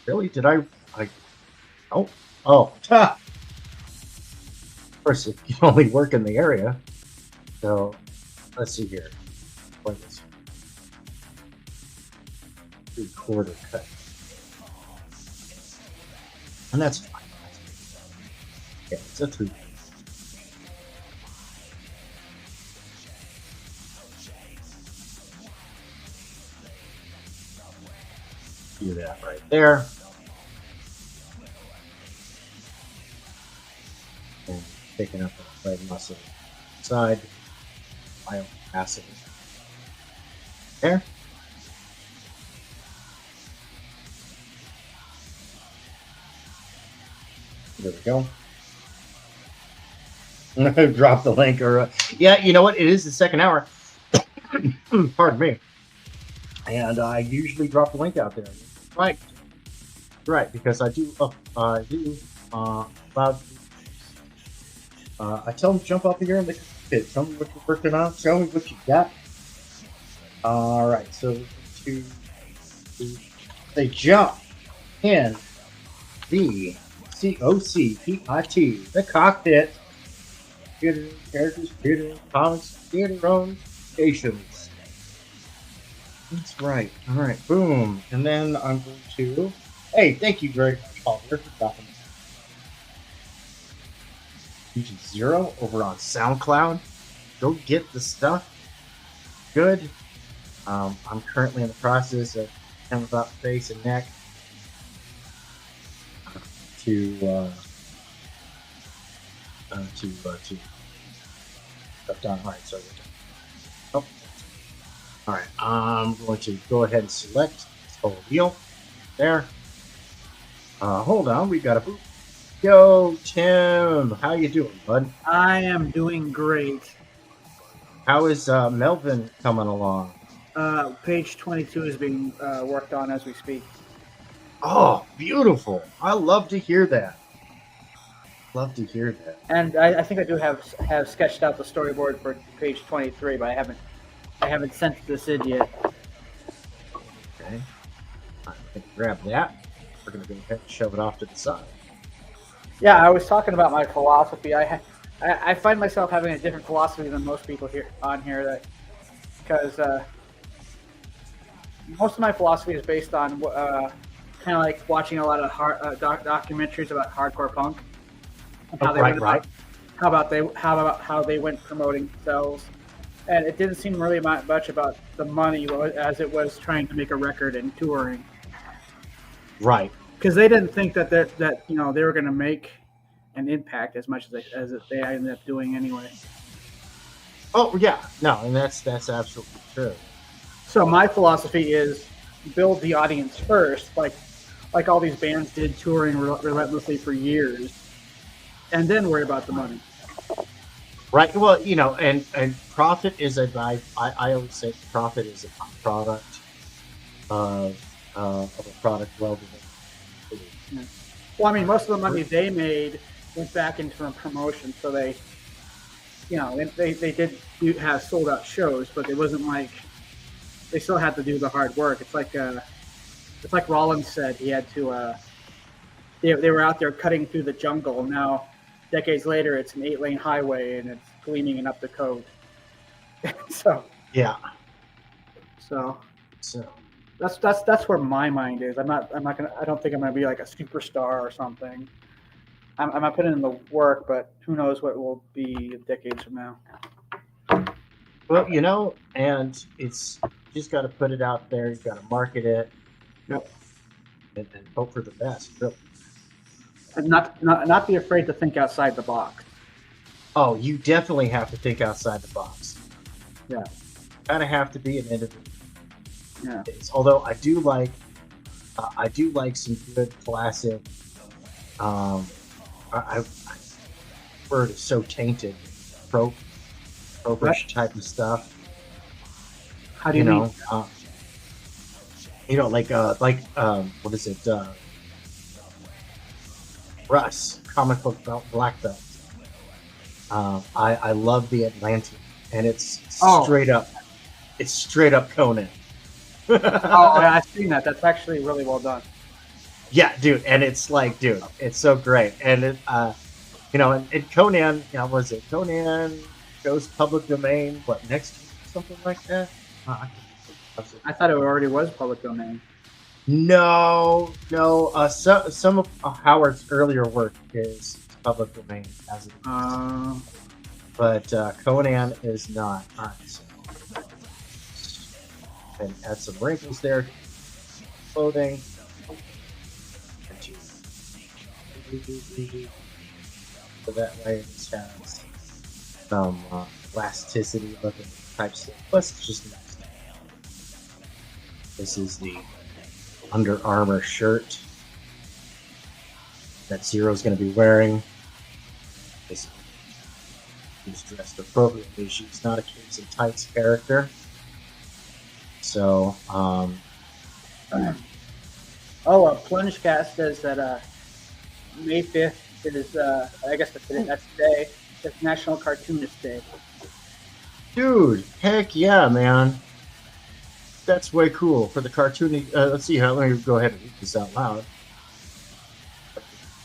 Really? Did I oh ha! Of course it can only work in the area. So let's see here. Like this. 3/4 cut. And that's fine. Yeah, it's a 3/4. Do that right there. And taking up the leg muscle side, biocapacity. There. There we go. Drop the link, or yeah, you know what? It is the second hour. Pardon me. And I usually drop the link out there. Right, right, because I do. About. I tell them to jump up here and they can tell me what you're working on. Tell me what you got. All right, so they jump in the COCPIT, the cockpit. Theater, characters, theater, comics, theater own stations. That's right. All right, boom. And then I'm going to. Hey, thank you very much, Oliver, for stopping. Zero over on SoundCloud. Go get the stuff. Good. I'm currently in the process of telling about face and neck to stuff down. All right, so oh, all right. I'm going to go ahead and select this whole wheel there. Hold on, we got a boot. Yo, Tim, how you doing, bud?
I am doing great.
How is Melvin coming along?
Page 22 is being worked on as we speak.
Oh, beautiful! I love to hear that. Love to hear that.
And I think I do have sketched out the storyboard for page 23, but I haven't sent this in yet.
Okay. I'm gonna grab that. We're gonna go ahead and shove it off to the side.
Yeah, I was talking about my philosophy. I find myself having a different philosophy than most people here on here, because most of my philosophy is based on kind of like watching a lot of documentaries about hardcore punk. How about how they went promoting themselves, and it didn't seem really much about the money as it was trying to make a record and touring.
Right.
Because they didn't think that they were going to make an impact as much as they ended up doing anyway.
Oh yeah, no, and that's absolutely true.
So my philosophy is build the audience first, like all these bands did, touring relentlessly for years, and then worry about the money.
Right. Well, and profit is I always say profit is a product of a product well developed.
Yeah. Well, I mean, most of the money they made went back into promotion, so they did have sold out shows, but it wasn't like they still had to do the hard work. It's like Rollins said, he had to. They were out there cutting through the jungle. Now, decades later, it's an 8-lane highway and it's gleaming and up the code. So
yeah.
So that's where my mind is. I don't think I'm gonna be like a superstar or something. I'm not putting in the work, but who knows what will be decades from now.
Well, and it's just got to put it out there. You've got to market it.
Yep.
And hope for the best. Really.
And not be afraid to think outside the box.
Oh, you definitely have to think outside the box.
Yeah.
Kind of have to be an individual.
Yeah.
Although I do like some good classic. I word is so tainted. Tropish type of stuff.
How do you mean?
What is it? Russ, comic book black belt. I love the Atlantean, and it's straight up. It's straight up Conan.
I've seen that. That's actually really well done.
Yeah, dude, and it's like, it's so great, and it, and Conan, was it Conan goes public domain? What next week, something like that?
I thought it already was public domain.
No. Some of Howard's earlier work is public domain as it is. But Conan is not. All right, so and add some wrinkles there. Clothing. so that way it just has some elasticity looking type stuff. Plus, it's just nice. This is the Under Armour shirt that Zero's going to be wearing. This is dressed appropriately. She's not a Capes and Tights character. So,
PlungeCast says that May 5th is, I guess that's today. It's National Cartoonist Day.
dude, heck yeah, man. That's way cool for the cartooning. Let's see, let me go ahead and read this out loud.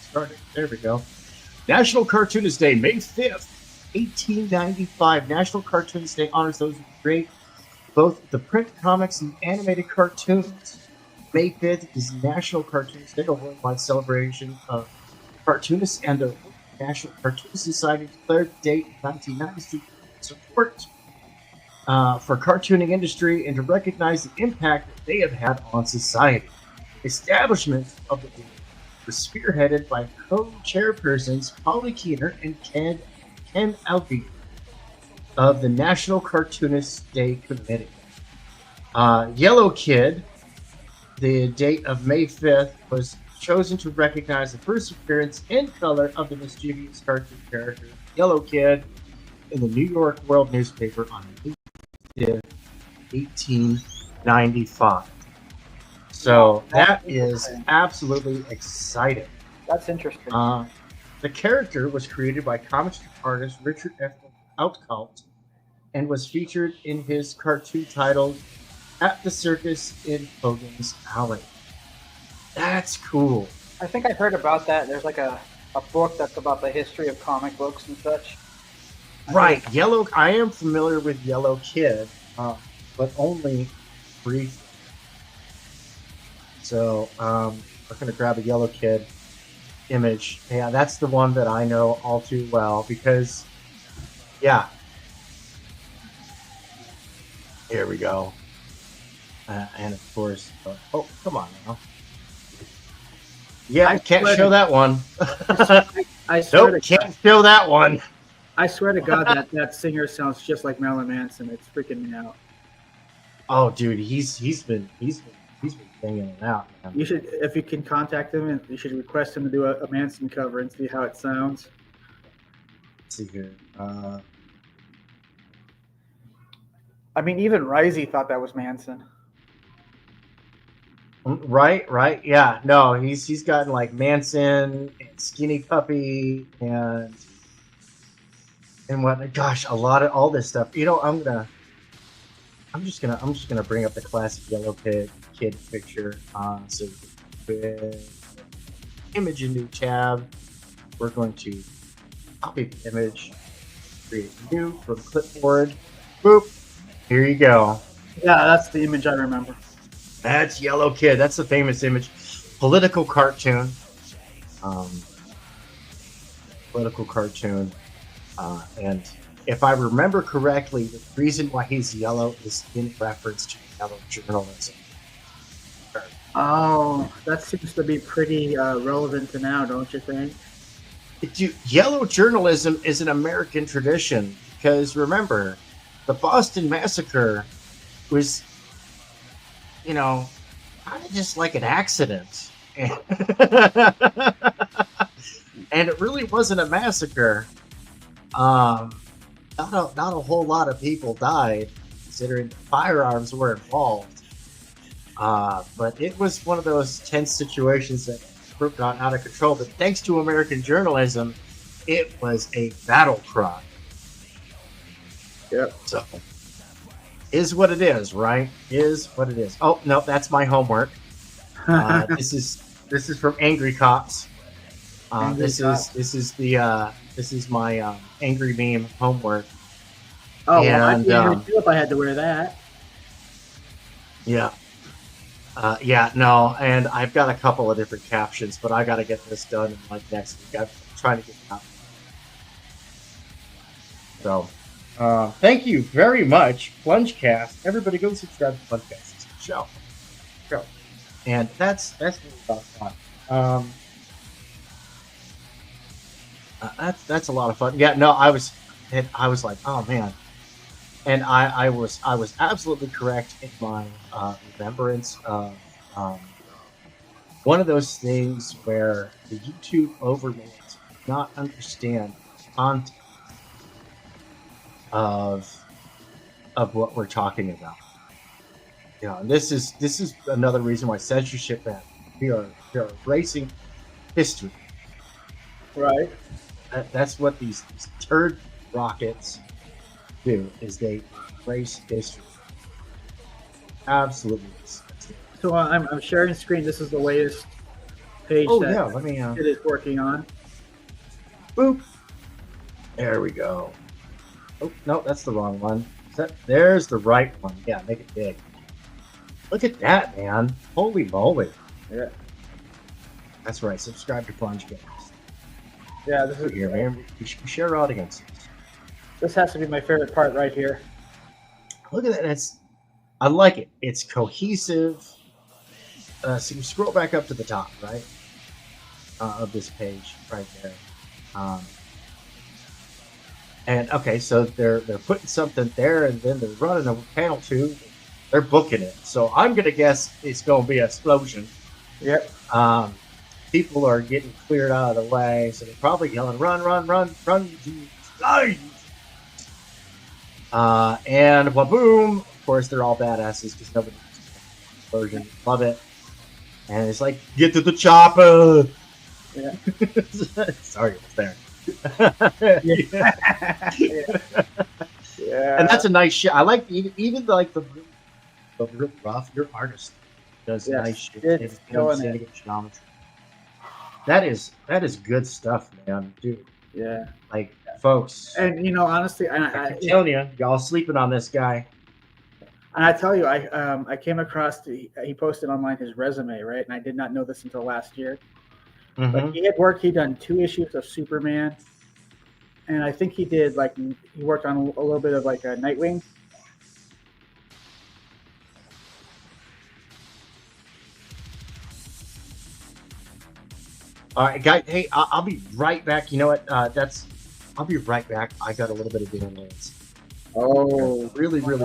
Started. There we go. National Cartoonist Day, May 5th, 1895. National Cartoonist Day honors those who create both the print comics and animated cartoons. May 5th is National Cartoonist Day, a worldwide celebration of cartoonists, and the National Cartoonist Society declared the date in 1990 to support for cartooning industry and to recognize the impact that they have had on society. Establishment of the group was spearheaded by co-chairpersons Polly Keener and Ken Alvey of the National Cartoonist Day Committee. Yellow Kid, the date of May 5th, was chosen to recognize the first appearance in color of the mischievous cartoon character Yellow Kid in the New York World newspaper on May 5th, 1895. So that is absolutely exciting.
That's interesting.
The character was created by comic strip artist Richard F. Outcault and was featured in his cartoon titled At the Circus in Hogan's Alley. That's cool.
I think I heard about that. There's like a book that's about the history of comic books and such.
Right. I am familiar with Yellow Kid, but only briefly. So we're going to grab a Yellow Kid image. Yeah, that's the one that I know all too well because, yeah. Here we go. And of course, oh, come on now. Yeah, I can't show that one.
I swear
nope, can't show that one.
I swear to God that singer sounds just like Marilyn Manson. It's freaking me out.
Oh, dude, he's been singing it out, man.
You should, if you can contact him, and you should request him to do a Manson cover and see how it sounds.
Let's see here.
I mean, even Risey thought that was Manson.
Right, yeah. No, he's gotten like Manson and Skinny Puppy and what? Gosh, a lot of all this stuff. You know, I'm just gonna bring up the classic Yellow Kid picture. So with image a new tab, we're going to copy the image, create new from clipboard. Boop. Here you go.
Yeah, that's the image I remember.
That's Yellow Kid. That's the famous image. Political cartoon. And if I remember correctly, the reason why he's yellow is in reference to yellow journalism.
Oh, that seems to be pretty relevant to now, don't you think?
Yellow journalism is an American tradition because remember, the Boston Massacre was, you know, kind of just like an accident. And it really wasn't a massacre. Not a whole lot of people died, considering firearms were involved. But it was one of those tense situations that got out of control. But thanks to American journalism, it was a battle cry.
Yep.
So, is what it is, right? Is what it is. Oh no, that's my homework. This is from Angry Cops. This is my angry meme homework.
Oh, well, I'd be angry too if I had to wear that.
Yeah. No, and I've got a couple of different captions, but I got to get this done like next week. I'm trying to get it out. So, thank you very much, PlungeCast. Everybody go subscribe to PlungeCast. It's a show. And that's really about fun. That's a lot of fun. Yeah, no, I was like, oh man, and I was absolutely correct in my remembrance of um, one of those things where the YouTube overlords do not understand content of what we're talking about. Yeah, and this is another reason why censorship banned. We are erasing history.
Right.
That's what these turd rockets do, is they erase history. Absolutely disgusting.
So I'm sharing screen. This is the latest page
Oh
that
yeah, let me
it is working on.
boop. There we go. Oh no, that's the wrong one. There's the right one. Yeah, make it big. Look at that, man. Holy moly.
Yeah.
That's right. Subscribe to Plunge Games.
Yeah, this is
Here, man. We share audiences.
This has to be my favorite part right here.
Look at that. I like it. It's cohesive. So you scroll back up to the top, right? Of this page right there. And okay, so they're putting something there, and then they're running a panel two. They're booking it. So I'm gonna guess it's gonna be an explosion.
Yep.
People are getting cleared out of the way, so they're probably yelling, "Run, run, run, run!" And waboom! Of course, they're all badasses because nobody version. Love it. And it's like, get to the chopper.
Yeah.
Sorry, it was there.
Yeah.
And that's a nice shit. I like even like the real rough. Your artist does nice shit.
It's going in.
Geometry. That is good stuff, man, dude.
Yeah.
Like, folks.
And you know, honestly,
I'm telling you, y'all sleeping on this guy.
And I tell you, I came across he posted online his resume, right? And I did not know this until last year.
Mm-hmm.
But he'd done 2 issues of Superman, and I think he worked on a little bit of like a Nightwing.
All right, guys. Hey, I'll be right back. You know what? I'll be right back. I got a little bit of downloads.
Oh,
really quick.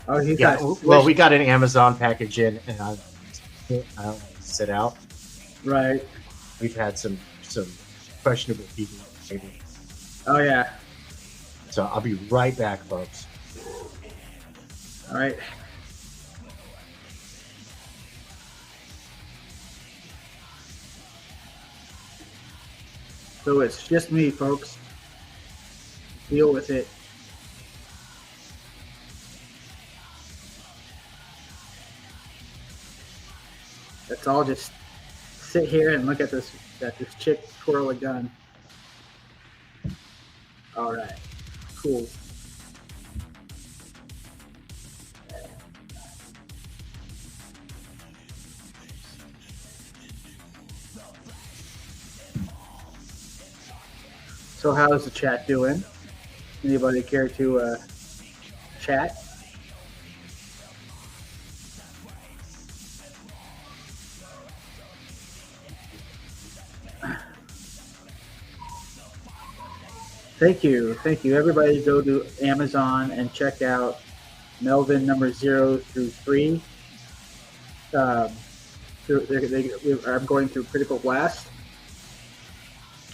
Oh, he's
Yeah. Well, we got an Amazon package in, and I don't sit out.
Right.
We've had some questionable people. Maybe.
Oh yeah.
So I'll be right back, folks.
All right. So it's just me, folks. Deal with it. Let's all just sit here and look at this chick twirl a gun. All right. Cool. So how's the chat doing? Anybody care to chat? Thank you. Everybody go to Amazon and check out Melvin number 0 through 3. I'm going through Critical Blast.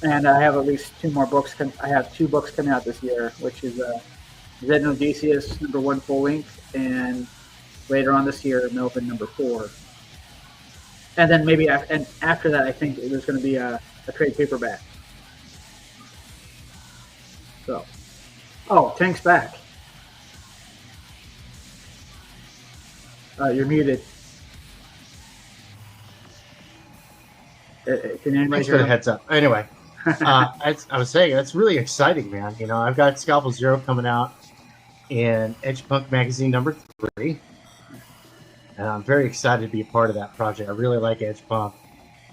And I have at least 2 more books. I have 2 books coming out this year, which is Zed and Odysseus number 1 full length, and later on this year, Melvin number 4. And then maybe after that, I think there's going to be a trade paperback. So, Tank's back. You're muted.
Thanks for the heads up. Anyway, I was saying, that's really exciting, man. You know, I've got Scalpel Zero coming out in EDGEPUNK Magazine number 3. And I'm very excited to be a part of that project. I really like EDGEPUNK.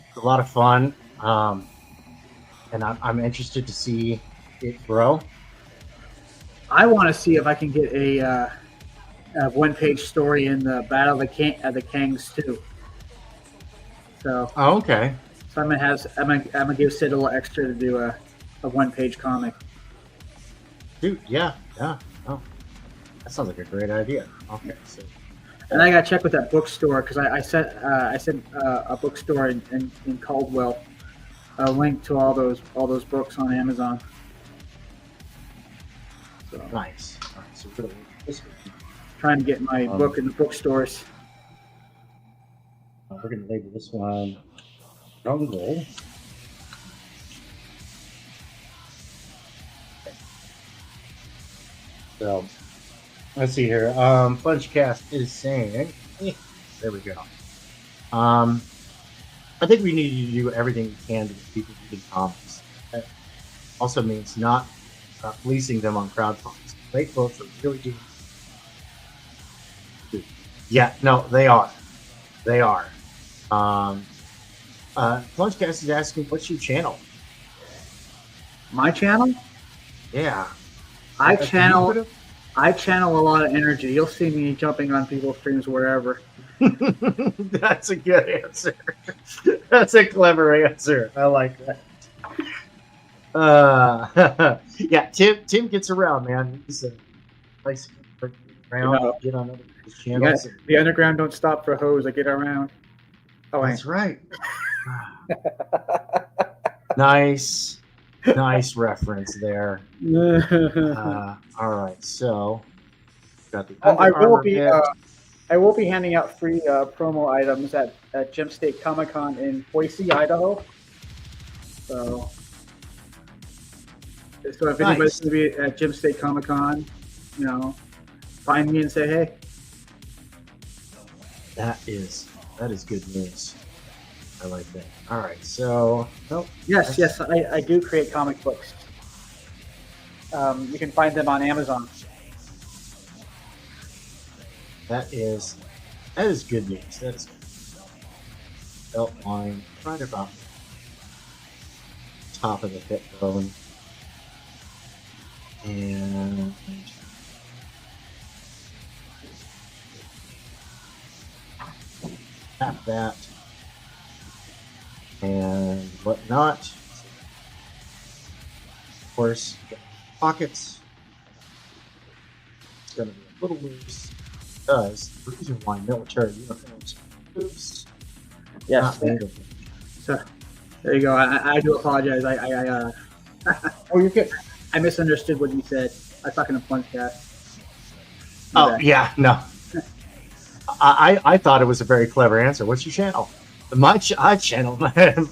It's a lot of fun. And I'm interested to see it grow.
I want to see if I can get a 1-page story in the Battle of the Kangs too. So.
Oh, okay.
So I'm gonna give Sid a little extra to do a 1-page comic.
Dude, yeah. Oh, that sounds like a great idea. Okay, so.
And I gotta check with that bookstore because I sent a bookstore in Caldwell a link to all those books on Amazon. So,
Nice. All right, so we're gonna this one.
Trying to get my book in the bookstores.
We're gonna label this one Jungle. So let's see here. Punchcast is saying, there we go. I think we need to do everything we can to get people reading comics. That also means not leasing them on crowdfunding. Great books are really good. Yeah, no, they are. They are. Punchcast is asking, what's your channel?
My channel?
Yeah.
I channel a lot of energy. You'll see me jumping on people's streams wherever.
That's a good answer. That's a clever answer. I like that. Yeah, Tim gets around, man. He's a nice around, get on other channels.
Yeah, the underground don't stop for hoes. I get around. Oh,
that's right. Nice reference there. All right, so got the
I will be handing out free promo items at Gem State Comic Con in Boise, Idaho. So if anybody's going to be at Gem State Comic Con, find me and say hey.
That is good news. I like that. All right, so
yes, I do create comic books. You can find them on Amazon.
That is good news. That is belt line right about top of the hip bone, and tap that and whatnot. Of course, pockets. It's going to be a little loose because the reason why military uniforms are loose.
Yes. So there you go. I do apologize. Oh, you're good. I misunderstood what you said. I was talking to Punchcast.
Oh yeah, no. I thought it was a very clever answer. What's your channel? My channel. That's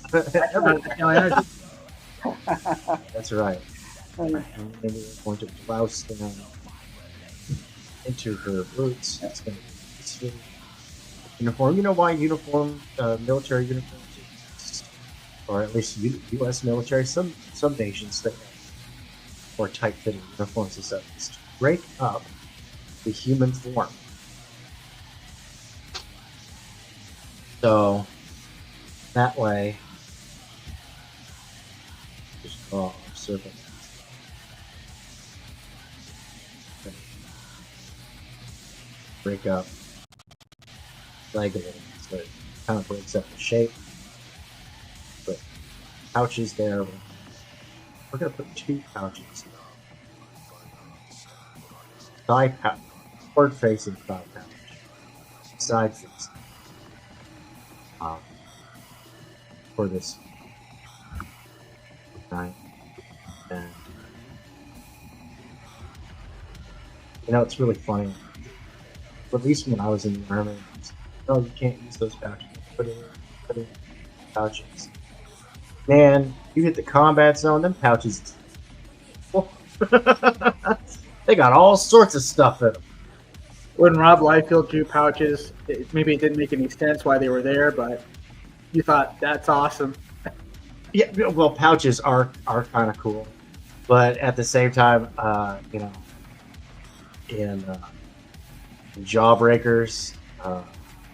right. And then we're going to blouse down into her boots. That's going to be uniform. You know why military uniforms, or at least U.S. military, some nations that have more tight-fitting uniforms is to break up the human form. So that way, just draw a circle. Break up leg a little, so it kind of breaks up the shape. Put pouches there. We're going to put 2 pouches. Side pouch, forward facing side pouch, side facing. For this night, and it's really funny. At least when I was in the army, no, you can't use those pouches. Put in pouches. Man, you hit the combat zone, them pouches. They got all sorts of stuff in them.
When Rob Liefeld drew pouches, maybe it didn't make any sense why they were there, but you thought that's awesome.
Yeah, well, pouches are kind of cool, but at the same time, in Jawbreakers,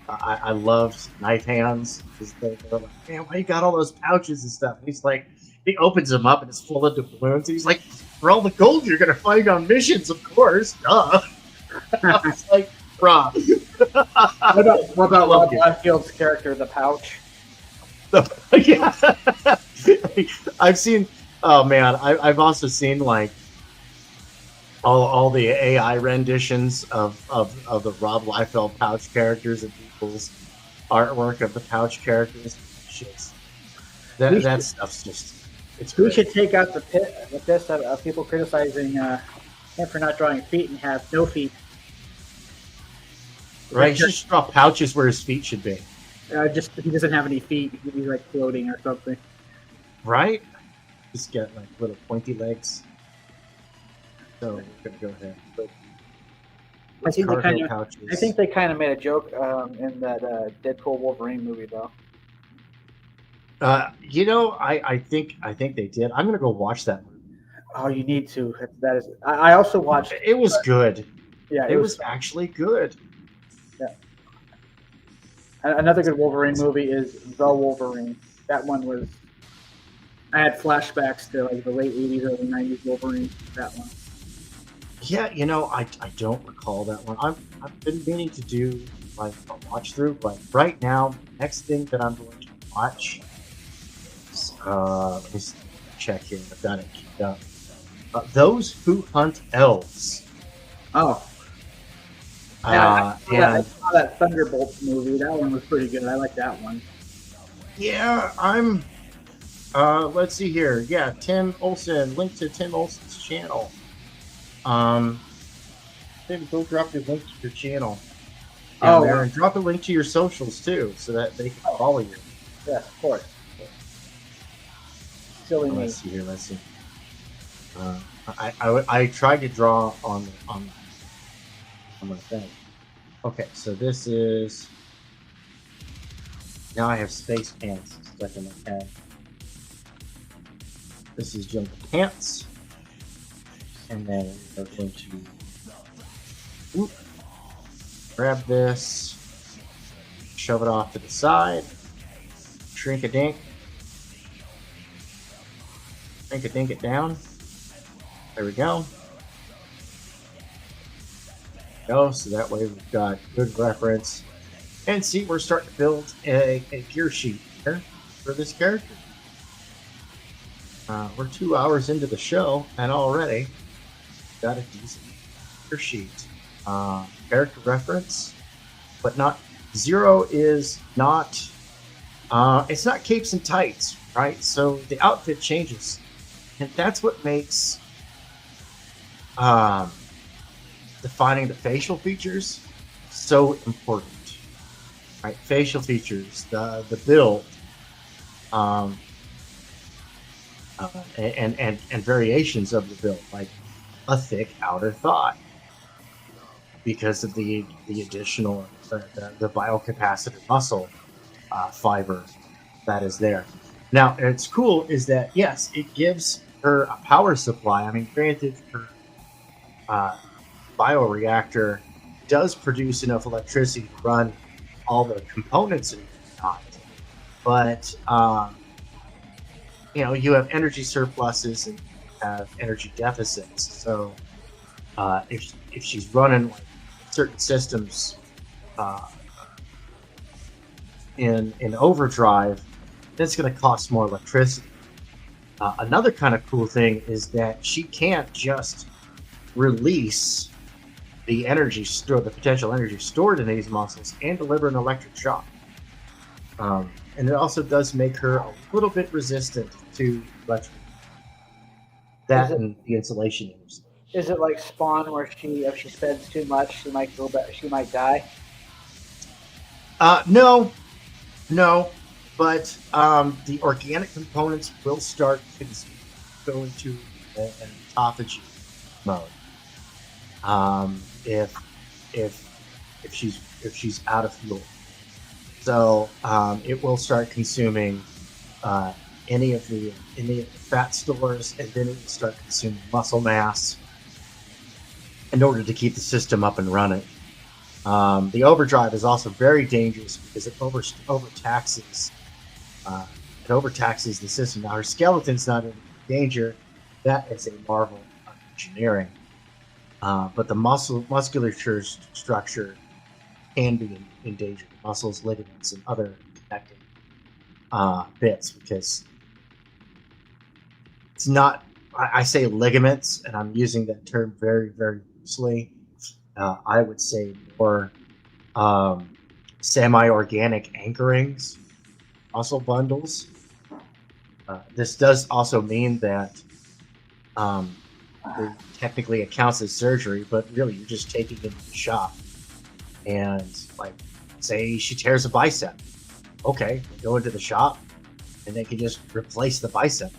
I loved Knife Hands because they're like, man, why you got all those pouches and stuff? And he's like, he opens them up and it's full of doubloons. And he's like, for all the gold you're gonna find on missions, of course, duh. I was like, Rob.
What about Rob Liefeld's character, the pouch?
Yeah. I've seen. Oh man, I've also seen like all the AI renditions of the Rob Liefeld pouch characters and people's artwork of the pouch characters. Shit. That stuff's just. It's
We
great.
should take out the piss of people criticizing him for not drawing feet and have no feet.
Right? He should just draw pouches where his feet should be.
Just he doesn't have any feet. He's like floating or something.
Right? Just get like little pointy legs. So we're gonna go ahead.
I think they kind of.
Pouches.
I think they kind of made a joke in that Deadpool Wolverine movie, though.
You know, I think they did. I'm gonna go watch that movie.
Oh, you need to. That is. I also watched.
It was good.
Yeah,
it was actually good.
Yeah. Another good Wolverine movie is The Wolverine. That one was. I had flashbacks to like the late '80s, early '90s Wolverine. That one.
Yeah, you know, I don't recall that one. I've been meaning to do like a watch through, but right now, next thing that I'm going to watch. Let me check here. I've got it queued up. Those Who Hunt Elves.
Oh. I saw that Thunderbolts movie. That one was pretty good. I like that one.
Yeah, I'm. Let's see here. Yeah, Tim Olsen. Link to Tim Olsen's channel. Maybe go drop your link to your channel. There, and drop a link to your socials too, so that they can follow you.
Yes, of course. Silly me.
Let's see here. Let's see. I tried to draw on my thing. Okay, so this is. Now I have space pants stuck in my head. This is Jungle Pants. And then we're going to grab this, shove it off to the side, shrink a dink it down. There we go. So that way we've got good reference. And see, we're starting to build a gear sheet here for this character. We're 2 hours into the show, and already got a decent gear sheet. Character reference, but not zero is not. It's not capes and tights, right? So the outfit changes, and that's what makes defining the facial features so important. Right, facial features, the build, and variations of the build, like a thick outer thigh, because of the additional the biocapacitor muscle fiber that is there. Now, it's cool is that yes, it gives her a power supply. I mean, granted, her bioreactor does produce enough electricity to run all the components and whatnot, but you have energy surpluses and have energy deficits. So if she's running like certain systems in overdrive, that's going to cost more electricity. Another kind of cool thing is that she can't just release the potential energy stored in these muscles and deliver an electric shock. And it also does make her a little bit resistant to electric. And the insulation.
Is it like Spawn, where if she spends too much, she might go back, she might die?
No, but the organic components will start to go into an autophagy mode. If she's out of fuel, so it will start consuming any of the fat stores, and then it will start consuming muscle mass in order to keep the system up and running. The overdrive is also very dangerous because it overtaxes the system. Now her skeleton's not in danger; that is a marvel of engineering. But the musculature structure can be in danger. Muscles, ligaments, and other connective bits, because it's not. I say ligaments, and I'm using that term very, very loosely. I would say more semi-organic anchorings, muscle bundles. This does also mean that technically it counts as surgery, but really you're just taking it to the shop. And like, say she tears a bicep. Okay, go into the shop and they can just replace the bicep.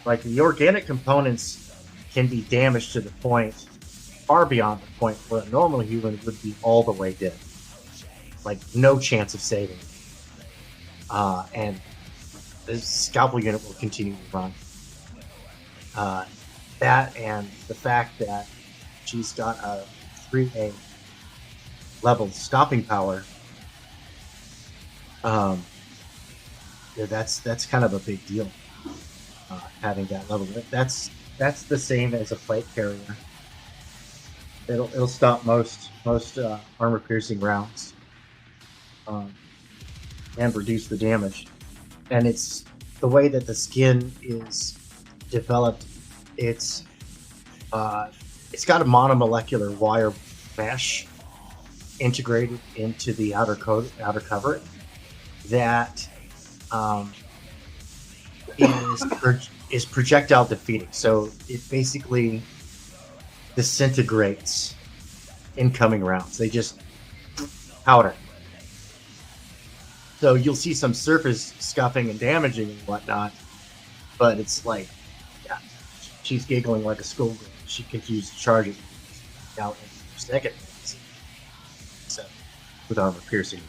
Like the organic components can be damaged to the point, far beyond the point where a normal human would be all the way dead. Like no chance of saving. And the scalpel unit will continue to run. That and the fact that she's got a 3A level stopping power. That's kind of a big deal. Having that level, that's the same as a plate carrier. It'll stop most armor piercing rounds, and reduce the damage. And it's the way that the skin is developed. It's got a monomolecular wire mesh integrated into the outer cover that is projectile defeating. So it basically disintegrates incoming rounds. They just powder. So you'll see some surface scuffing and damaging and whatnot, but it's like, yeah, she's giggling like a schoolgirl. She continues to charge it out in second. So with armor piercing.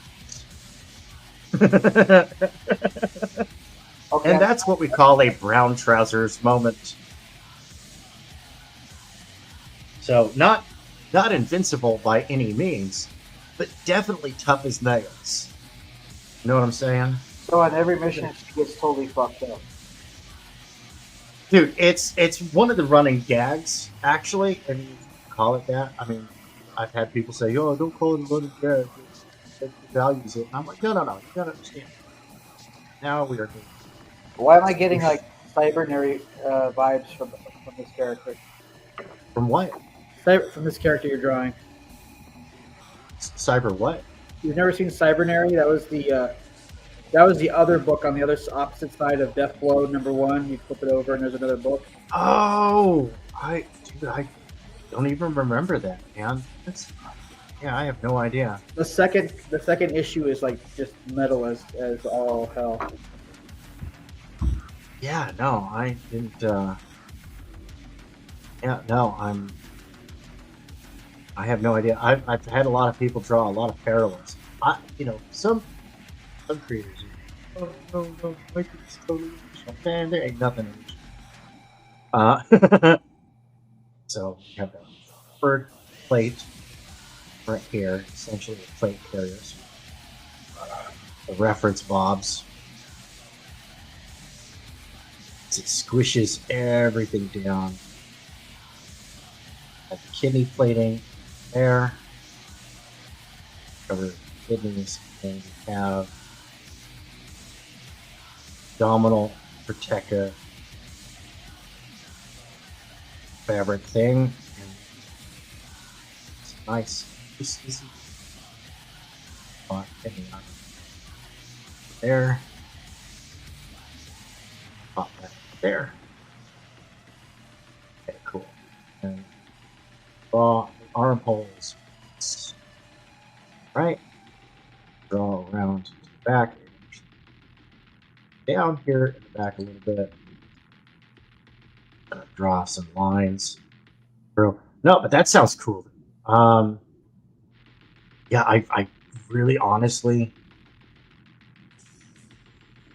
Okay. And that's what we call a brown trousers moment. So not invincible by any means, but definitely tough as nails. You know what I'm saying?
So on every mission, she gets totally fucked up.
Dude, it's one of the running gags, actually, and you call it that. I mean, I've had people say, "Oh, don't call it a running gag. It values it." And I'm like, no, you gotta understand. Now we are doing.
Why am I getting like cybernary vibes from this character?
From what?
From this character you're drawing.
Cyber what?
You've never seen Cybernary? That was the other book on the opposite side of Deathblow #1. You flip it over and there's another book.
Oh, I don't even remember that, man. I have no idea.
The second issue is like just metal as all hell.
Yeah, no, I didn't. Yeah, no, I have no idea. I've had a lot of people draw a lot of parallels. Some creators. No, it's totally original. Man, there ain't nothing original. So we have that bird plate right here, essentially a plate carriers. The reference bobs. It squishes everything down. Have the kidney plating there. Cover kidneys, and we have abdominal protective fabric thing. And it's nice. Easy. There. Pop that there. Okay, cool. And draw armholes. Right. Draw around to the back. Down here in the back a little bit. Draw some lines. No, but that sounds cool. Yeah, I really honestly,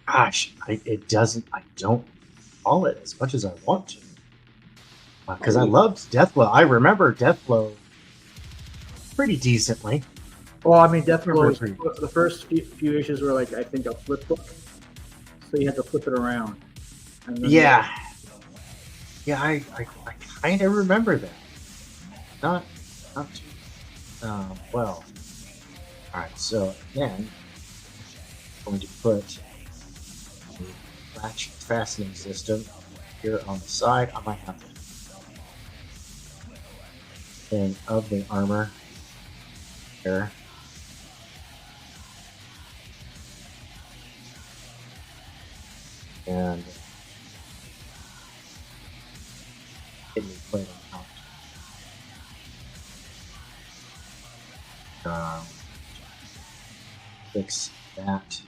gosh, I don't call it as much as I want to. Because I loved Deathblow. I remember Deathblow pretty decently.
Well, I mean, Deathblow was the first few issues were like, I think, a flip book. So you had to flip it around. And then
yeah. Yeah, I kind of remember that. Not too well. All right, so again, I'm going to put the latch fastening system here on the side. I might have to thing of the armor here. And kidney plating out. Fix that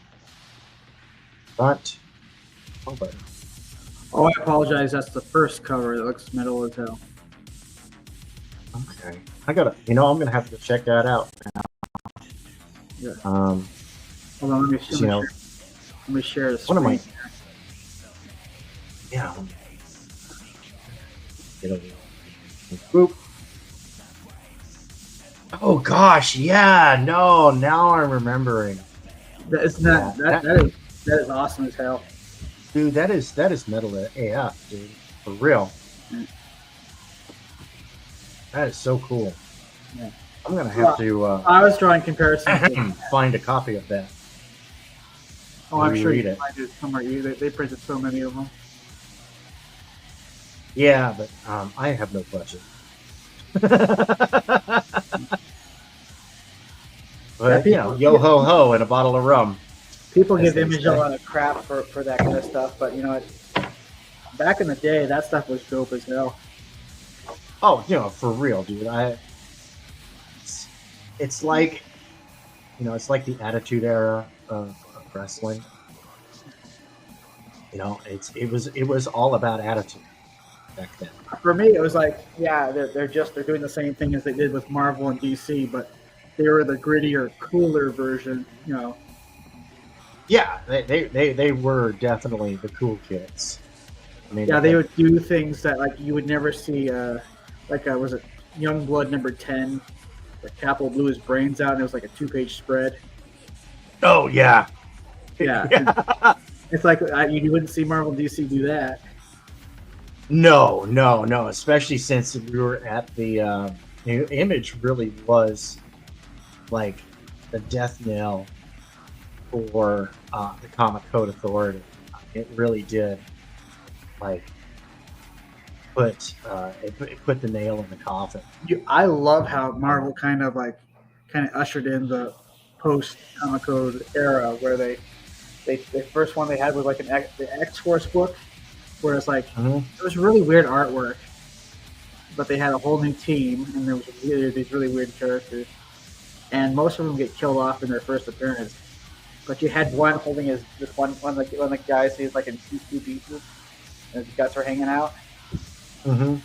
front. Oh, but
Oh, I apologize. That's the first cover. That looks metal as hell.
okay, I gotta. You know, I'm gonna have to check that out now.
Yeah.
Hold
on, let me share the screen.
What am I? Yeah. Get over there. Boop. Oh gosh, yeah. No, now I'm remembering.
That is awesome as hell.
Dude, that is metal AF, dude. For real. That is so cool.
Yeah.
I'm gonna have to.
I was drawing comparisons.
Find a copy of that.
Oh, I'm sure you
read
can
it.
find it somewhere. They printed so many of them.
Yeah, but I have no budget. But you know, yo ho ho and a bottle of rum.
People give Image a lot of crap for that kind of stuff, but you know, back in the day, that stuff was dope as hell.
Oh, you know, for real, dude. It's like, you know, it's like the Attitude Era of wrestling. You know, it was all about attitude back then.
For me, it was like, yeah, they're doing the same thing as they did with Marvel and DC, but they were the grittier, cooler version, you know.
Yeah, they were definitely the cool kids. I mean,
yeah, they would do things that like you would never see. Was it Youngblood #10? Where Capital blew his brains out, and it was like a 2-page spread.
Oh yeah,
yeah. It's like you wouldn't see Marvel and DC do that.
No, especially since we were at the Image really was like the death knell for the Comic Code Authority. It really did, like, put the nail in the coffin.
I love how Marvel kind of ushered in the post Comic Code era, where the first one they had was like the X-Force book, where it's like it was really weird artwork, but they had a whole new team and there was these really weird characters, and most of them get killed off in their first appearance. But you had one holding one of the guys who's like in two pieces, and his guts were hanging out. And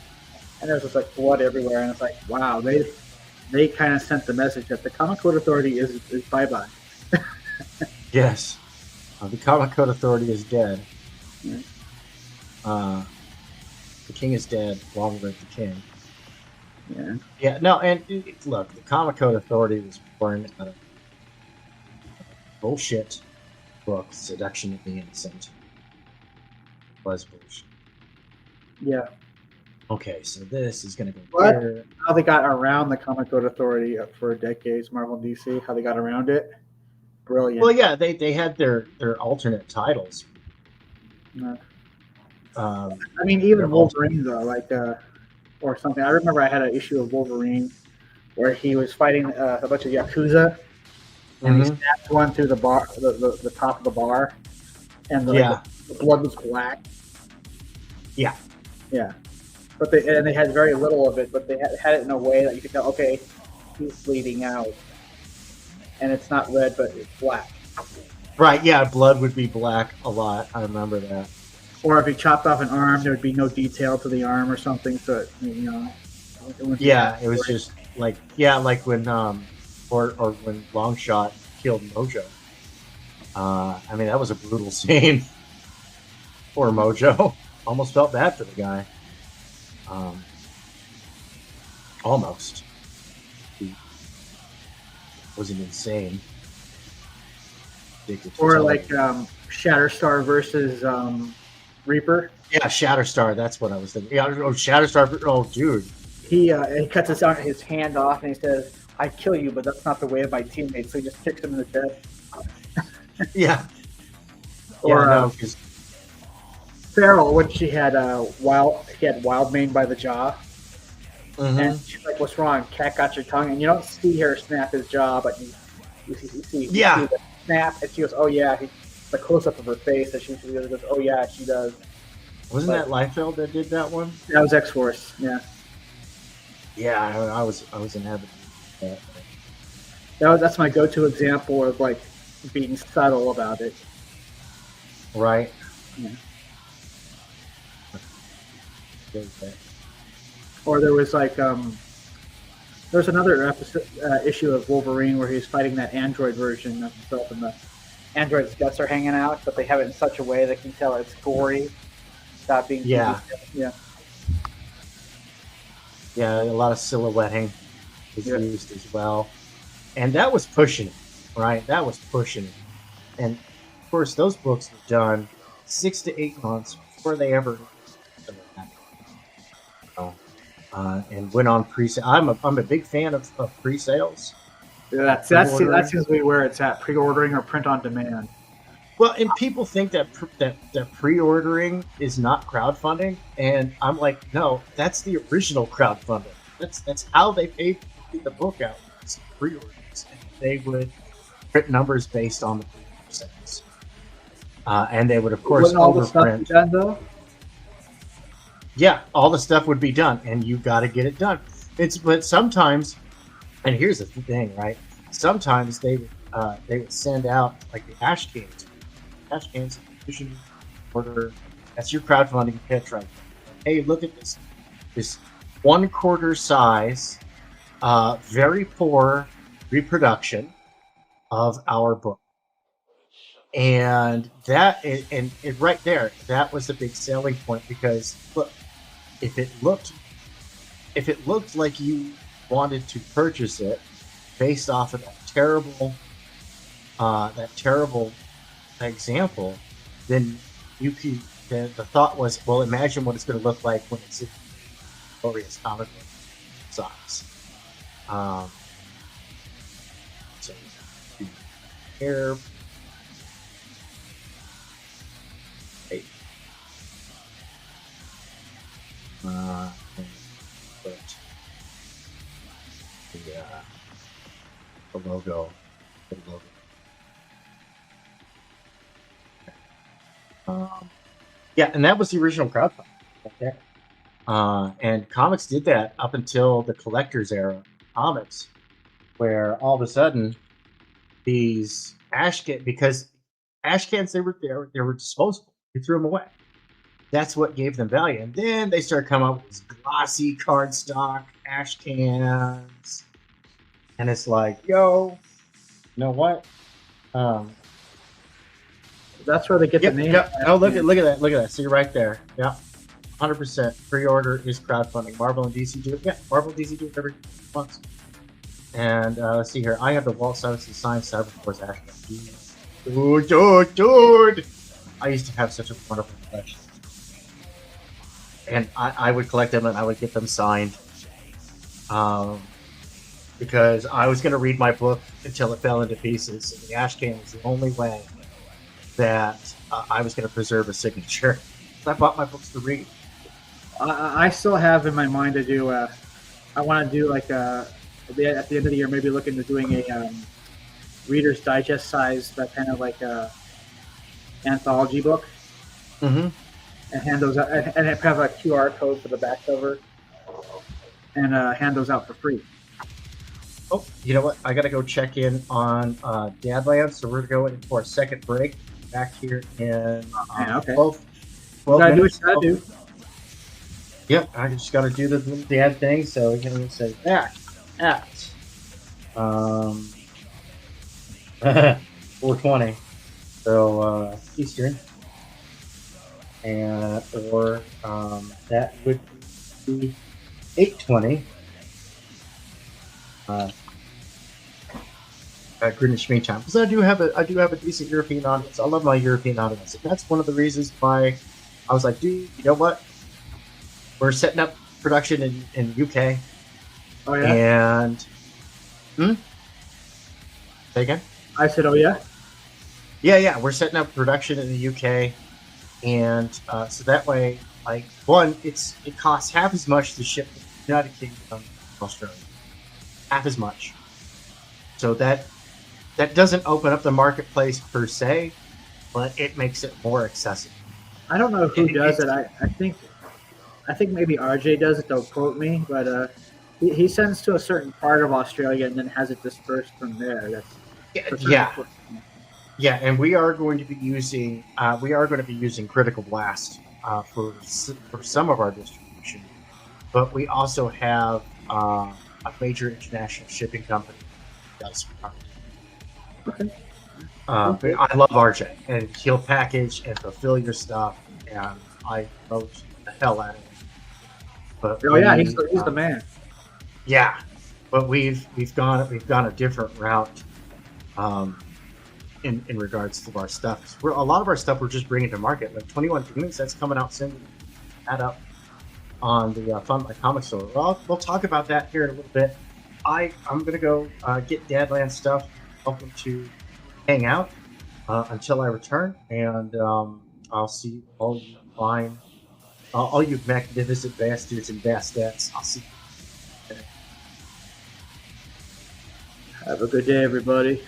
there's just like blood everywhere, and it's like, wow, they kind of sent the message that the Comic Code Authority is bye-bye.
Yes, the Comic Code Authority is dead.
Yeah.
The king is dead. Long live the king.
Yeah.
Yeah. No, and look, the Comic Code Authority was born out of bullshit book, Seduction of the Innocent. Was bullshit.
Yeah.
Okay, so this is going to go
What?
here.
How they got around the Comic Code Authority for decades, Marvel and DC, how they got around it. Brilliant.
Well, yeah, they had their alternate titles.
Yeah.
I
mean, even Wolverine, though, or something. I remember I had an issue of Wolverine where he was fighting a bunch of Yakuza, and he snapped one through the bar, the top of the bar, and the blood was black.
Yeah.
Yeah. But they had very little of it, but they had it in a way that you could tell, okay, he's bleeding out. And it's not red, but it's black.
Right, yeah, blood would be black a lot. I remember that.
Or if he chopped off an arm, there would be no detail to the arm or something. So, you know.
It was just like, like when, or when Longshot killed Mojo. I mean, that was a brutal scene. Poor Mojo. Almost felt bad for the guy. Almost. He wasn't insane.
Or like Shatterstar versus Reaper.
Yeah, Shatterstar. That's what I was thinking. Yeah, Shatterstar. Oh, dude.
He cuts his hand off and he says, "I kill you, but that's not the way of my teammates." So he just kicks him in the chest.
Yeah.
Or
no, 'cause-
Farrell, when he had Wildmane by the jaw,
Mhm.
and she's like, "What's wrong? Cat got your tongue?" And you don't see her snap his jaw, but you see
Yeah.
the snap, and she goes, "Oh yeah." The close up of her face, and she goes, "Oh yeah, she does."
Wasn't that Liefeld that did that one?
That was X-Force, yeah.
Yeah, I was an avid.
That's my go-to example of like being subtle about it.
Right.
Yeah.
Okay.
Or there was like there's another issue of Wolverine where he's fighting that android version of himself, and the android's guts are hanging out, but they have it in such a way that you can tell it's gory. Stop being
Yeah.
Yeah.
Yeah, a lot of silhouetting was
Yeah.
used as well. And that was pushing it, right? That was pushing it. And of course, those books were done 6 to 8 months before they ever and went on pre-sale. I'm a big fan of pre-sales.
Yeah, that seems to be where it's at: pre-ordering or print on demand.
Well, and people think that pre-ordering is not crowdfunding, and I'm like, no, that's the original crowdfunding. That's how they paid the book out. It's pre-orders, and they would print numbers based on the pre-order sales, and they would of course
Wouldn't all the stuff be
overprint.
done though?
Yeah, all the stuff would be done, and you got to get it done. But sometimes, and here's the thing, right? Sometimes they would send out like the ash cans. Ash cans, order. That's your crowdfunding pitch, right? Hey, look at this 1/4 size, very poor reproduction of our book, and and right there, that was a big selling point because look, if it looked like you wanted to purchase it based off of that terrible example, then the thought was, well, imagine what it's going to look like when it's in glorious comic book size. So here, put the logo. Yeah, and that was the original crowdfunding. Okay. And comics did that up until the collector's era of comics, where all of a sudden these because ash cans they were disposable. You threw them away. That's what gave them value. And then they started coming up with these glossy cardstock ash cans, and it's like, yo, you know what?
That's where they get the name.
Yep. Oh, look at that. See, right there. Yeah, 100% pre-order is crowdfunding. Marvel and DC do it. Yeah, Marvel and DC do it every month. And let's see here. I have the Walt Simonson signed Cyberforce Ash. Dude! I used to have such a wonderful collection, and I would collect them and I would get them signed. Because I was going to read my book until it fell into pieces. And the ash can was the only way that I was going to preserve a signature. I bought my books to read.
I still have in my mind to do. I want to do like at the end of the year, maybe look into doing a Reader's Digest size, that kind of like a anthology book,
Mm-hmm.
and hand those out, and have a QR code for the back cover, and hand those out for free.
Oh, you know what? I got to go check in on Dadland, so we're going for a second break. Back here in
okay.
12
gotta
minutes.
do what you gotta do.
Yep, I just got to do the little dad thing. So we're going to say back at 4:20, so Eastern, and or that would be 8:20. Greenwich Mean Time, because I do have a decent European audience. I love my European audience, and that's one of the reasons why I was like, dude, you know what? We're setting up production in UK,
Oh yeah.
and Hmm? Say again?
I said, oh yeah.
Yeah. We're setting up production in the UK, and so that way, like, one, it costs half as much to ship to the United Kingdom from Australia, half as much. So that doesn't open up the marketplace per se, but it makes it more accessible.
I don't know who does it. I think maybe RJ does it. Don't quote me, but he sends to a certain part of Australia and then has it dispersed from there.
Yeah, and we are going to be using Critical Blast for some of our distribution, but we also have a major international shipping company that does.
Okay.
I love RJ, and he'll package and fulfill your stuff, and I promote the hell out of him. But
he's the man.
Yeah, but we've gone a different route in regards to our stuff. A lot of our stuff we're just bringing to market. Like 21 Demons, that's coming out soon. Add up on the Fun My Comic Store. We'll talk about that here in a little bit. I'm gonna go get Dadland stuff. Welcome to hang out until I return, and I'll see all you fine, all you magnificent bastards and bastards. I'll see you.
Have a good day, everybody.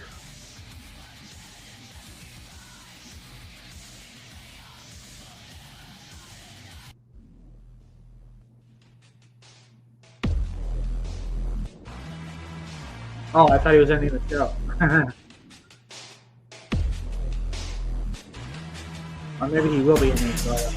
Oh, I thought he was ending the show. Or maybe he will be ending the show.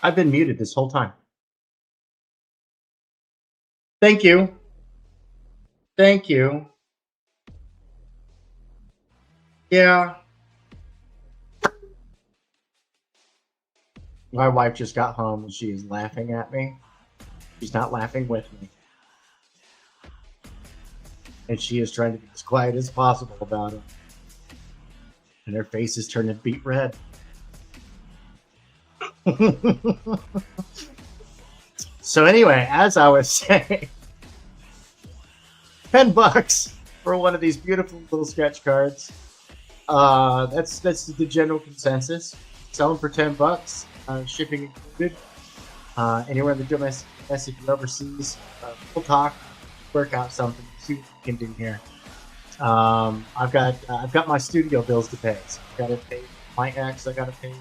I've been muted this whole time. Thank you. Thank you. Yeah. My wife just got home and she is laughing at me. She's not laughing with me. And she is trying to be as quiet as possible about it. And her face is turning beet red. So anyway, as I was saying, $10 for one of these beautiful little sketch cards. That's the general consensus. Sell them for $10, shipping included. Anywhere in the domestic, if you're overseas, we'll talk, work out something, see what we can do here. I've got my studio bills to pay. So I got to pay my ex. I got to pay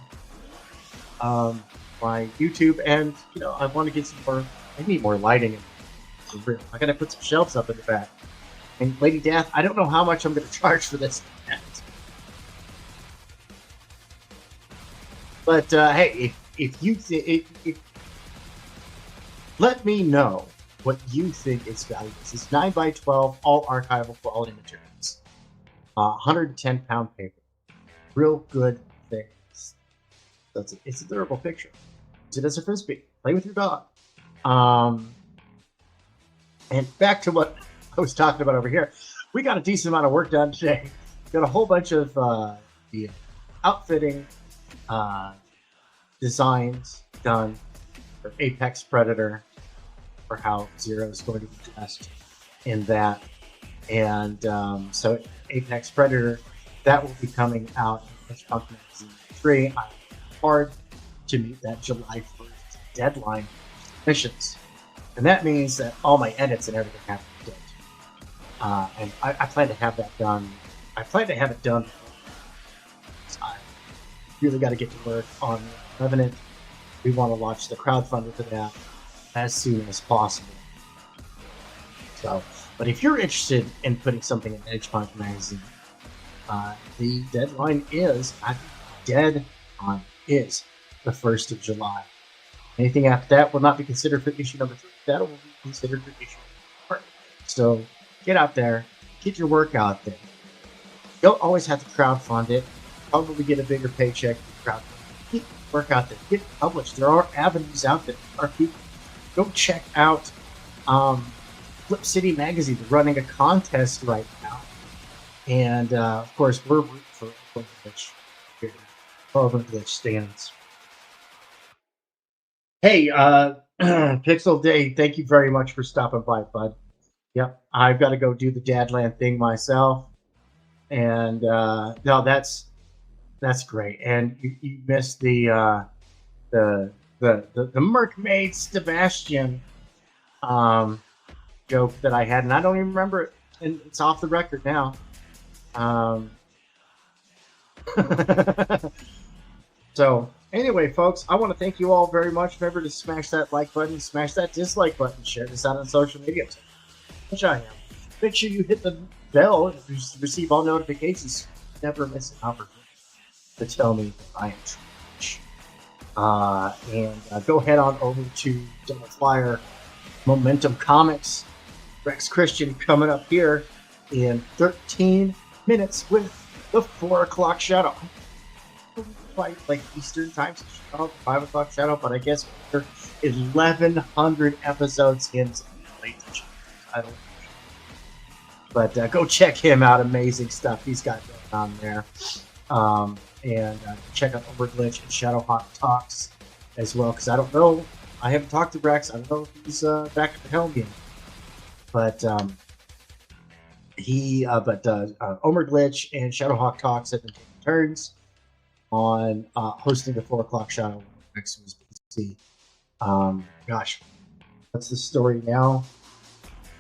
my YouTube, and I want to get some more. I need more lighting. I got to put some shelves up in the back. And Lady Death, I don't know how much I'm going to charge for this. But hey, if you let me know what you think its value is. It's 9x12, all archival quality materials. 110-pound paper. Real good things. So it's a durable picture. Use it as a frisbee. Play with your dog. And back to what I was talking about over here. We got a decent amount of work done today. Got a whole bunch of the outfitting designs done for Apex Predator, for how Zero is going to be dressed in that. And so Apex Predator, that will be coming out in EDGEPUNK Magazine 3. I'm hard to meet that July 1st deadline missions. And that means that all my edits and everything have to be done. And I plan to have that done. I plan to have it done. I really got to get to work on Revenant. We want to launch the crowdfunder for that as soon as possible. So, but if you're interested in putting something in EDGEPUNK Magazine, the deadline is the 1st of July. Anything after that will not be considered for issue number 3. That will be considered for issue number 4. So get out there, get your work out there. You don't always have to crowdfund it. Probably get a bigger paycheck for crowdfunding. Get your work out there. Get it published. There are avenues out there. There are people. Go check out Flip City Magazine. They're running a contest right now. And, of course, we're rooting for Overglitch here. Overglitch stands. Hey, Pixel Day, thank you very much for stopping by, bud. Yep, I've got to go do the Dadland thing myself. And, no, that's great. And you missed the Merkmaid Sebastian joke that I had, and I don't even remember it, and it's off the record now. So anyway, folks, I want to thank you all very much. Remember to smash that like button, smash that dislike button, share this out on social media, which I am. Make sure you hit the bell to receive all notifications. Never miss an opportunity to tell me that I am trash. And go head on over to Double Flyer Momentum Comics. Rex Christian coming up here in 13 minutes with the 4 o'clock shadow. Like Eastern time, 5 o'clock shadow, but I guess we're 1,100 episodes in. I don't know. But go check him out. Amazing stuff he's got going on there. And check out Overglitch and Shadowhawk Talks as well, because I don't know. I haven't talked to Rex. I don't know if he's back at the helm yet. But Overglitch and Shadowhawk Talks have been taking turns on hosting the 4 o'clock shadow next to his PC. Gosh, what's the story now?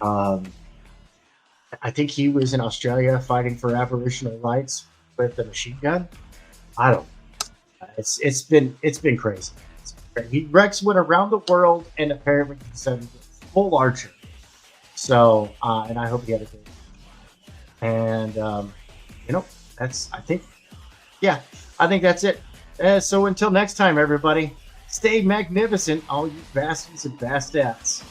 I think he was in Australia fighting for aboriginal rights with a machine gun. I don't know. It's been crazy. Rex went around the world and apparently decided to be full archer. So and I hope he had a good one. And I think that's it. So until next time, everybody, Stay magnificent, all you bastards and bastards.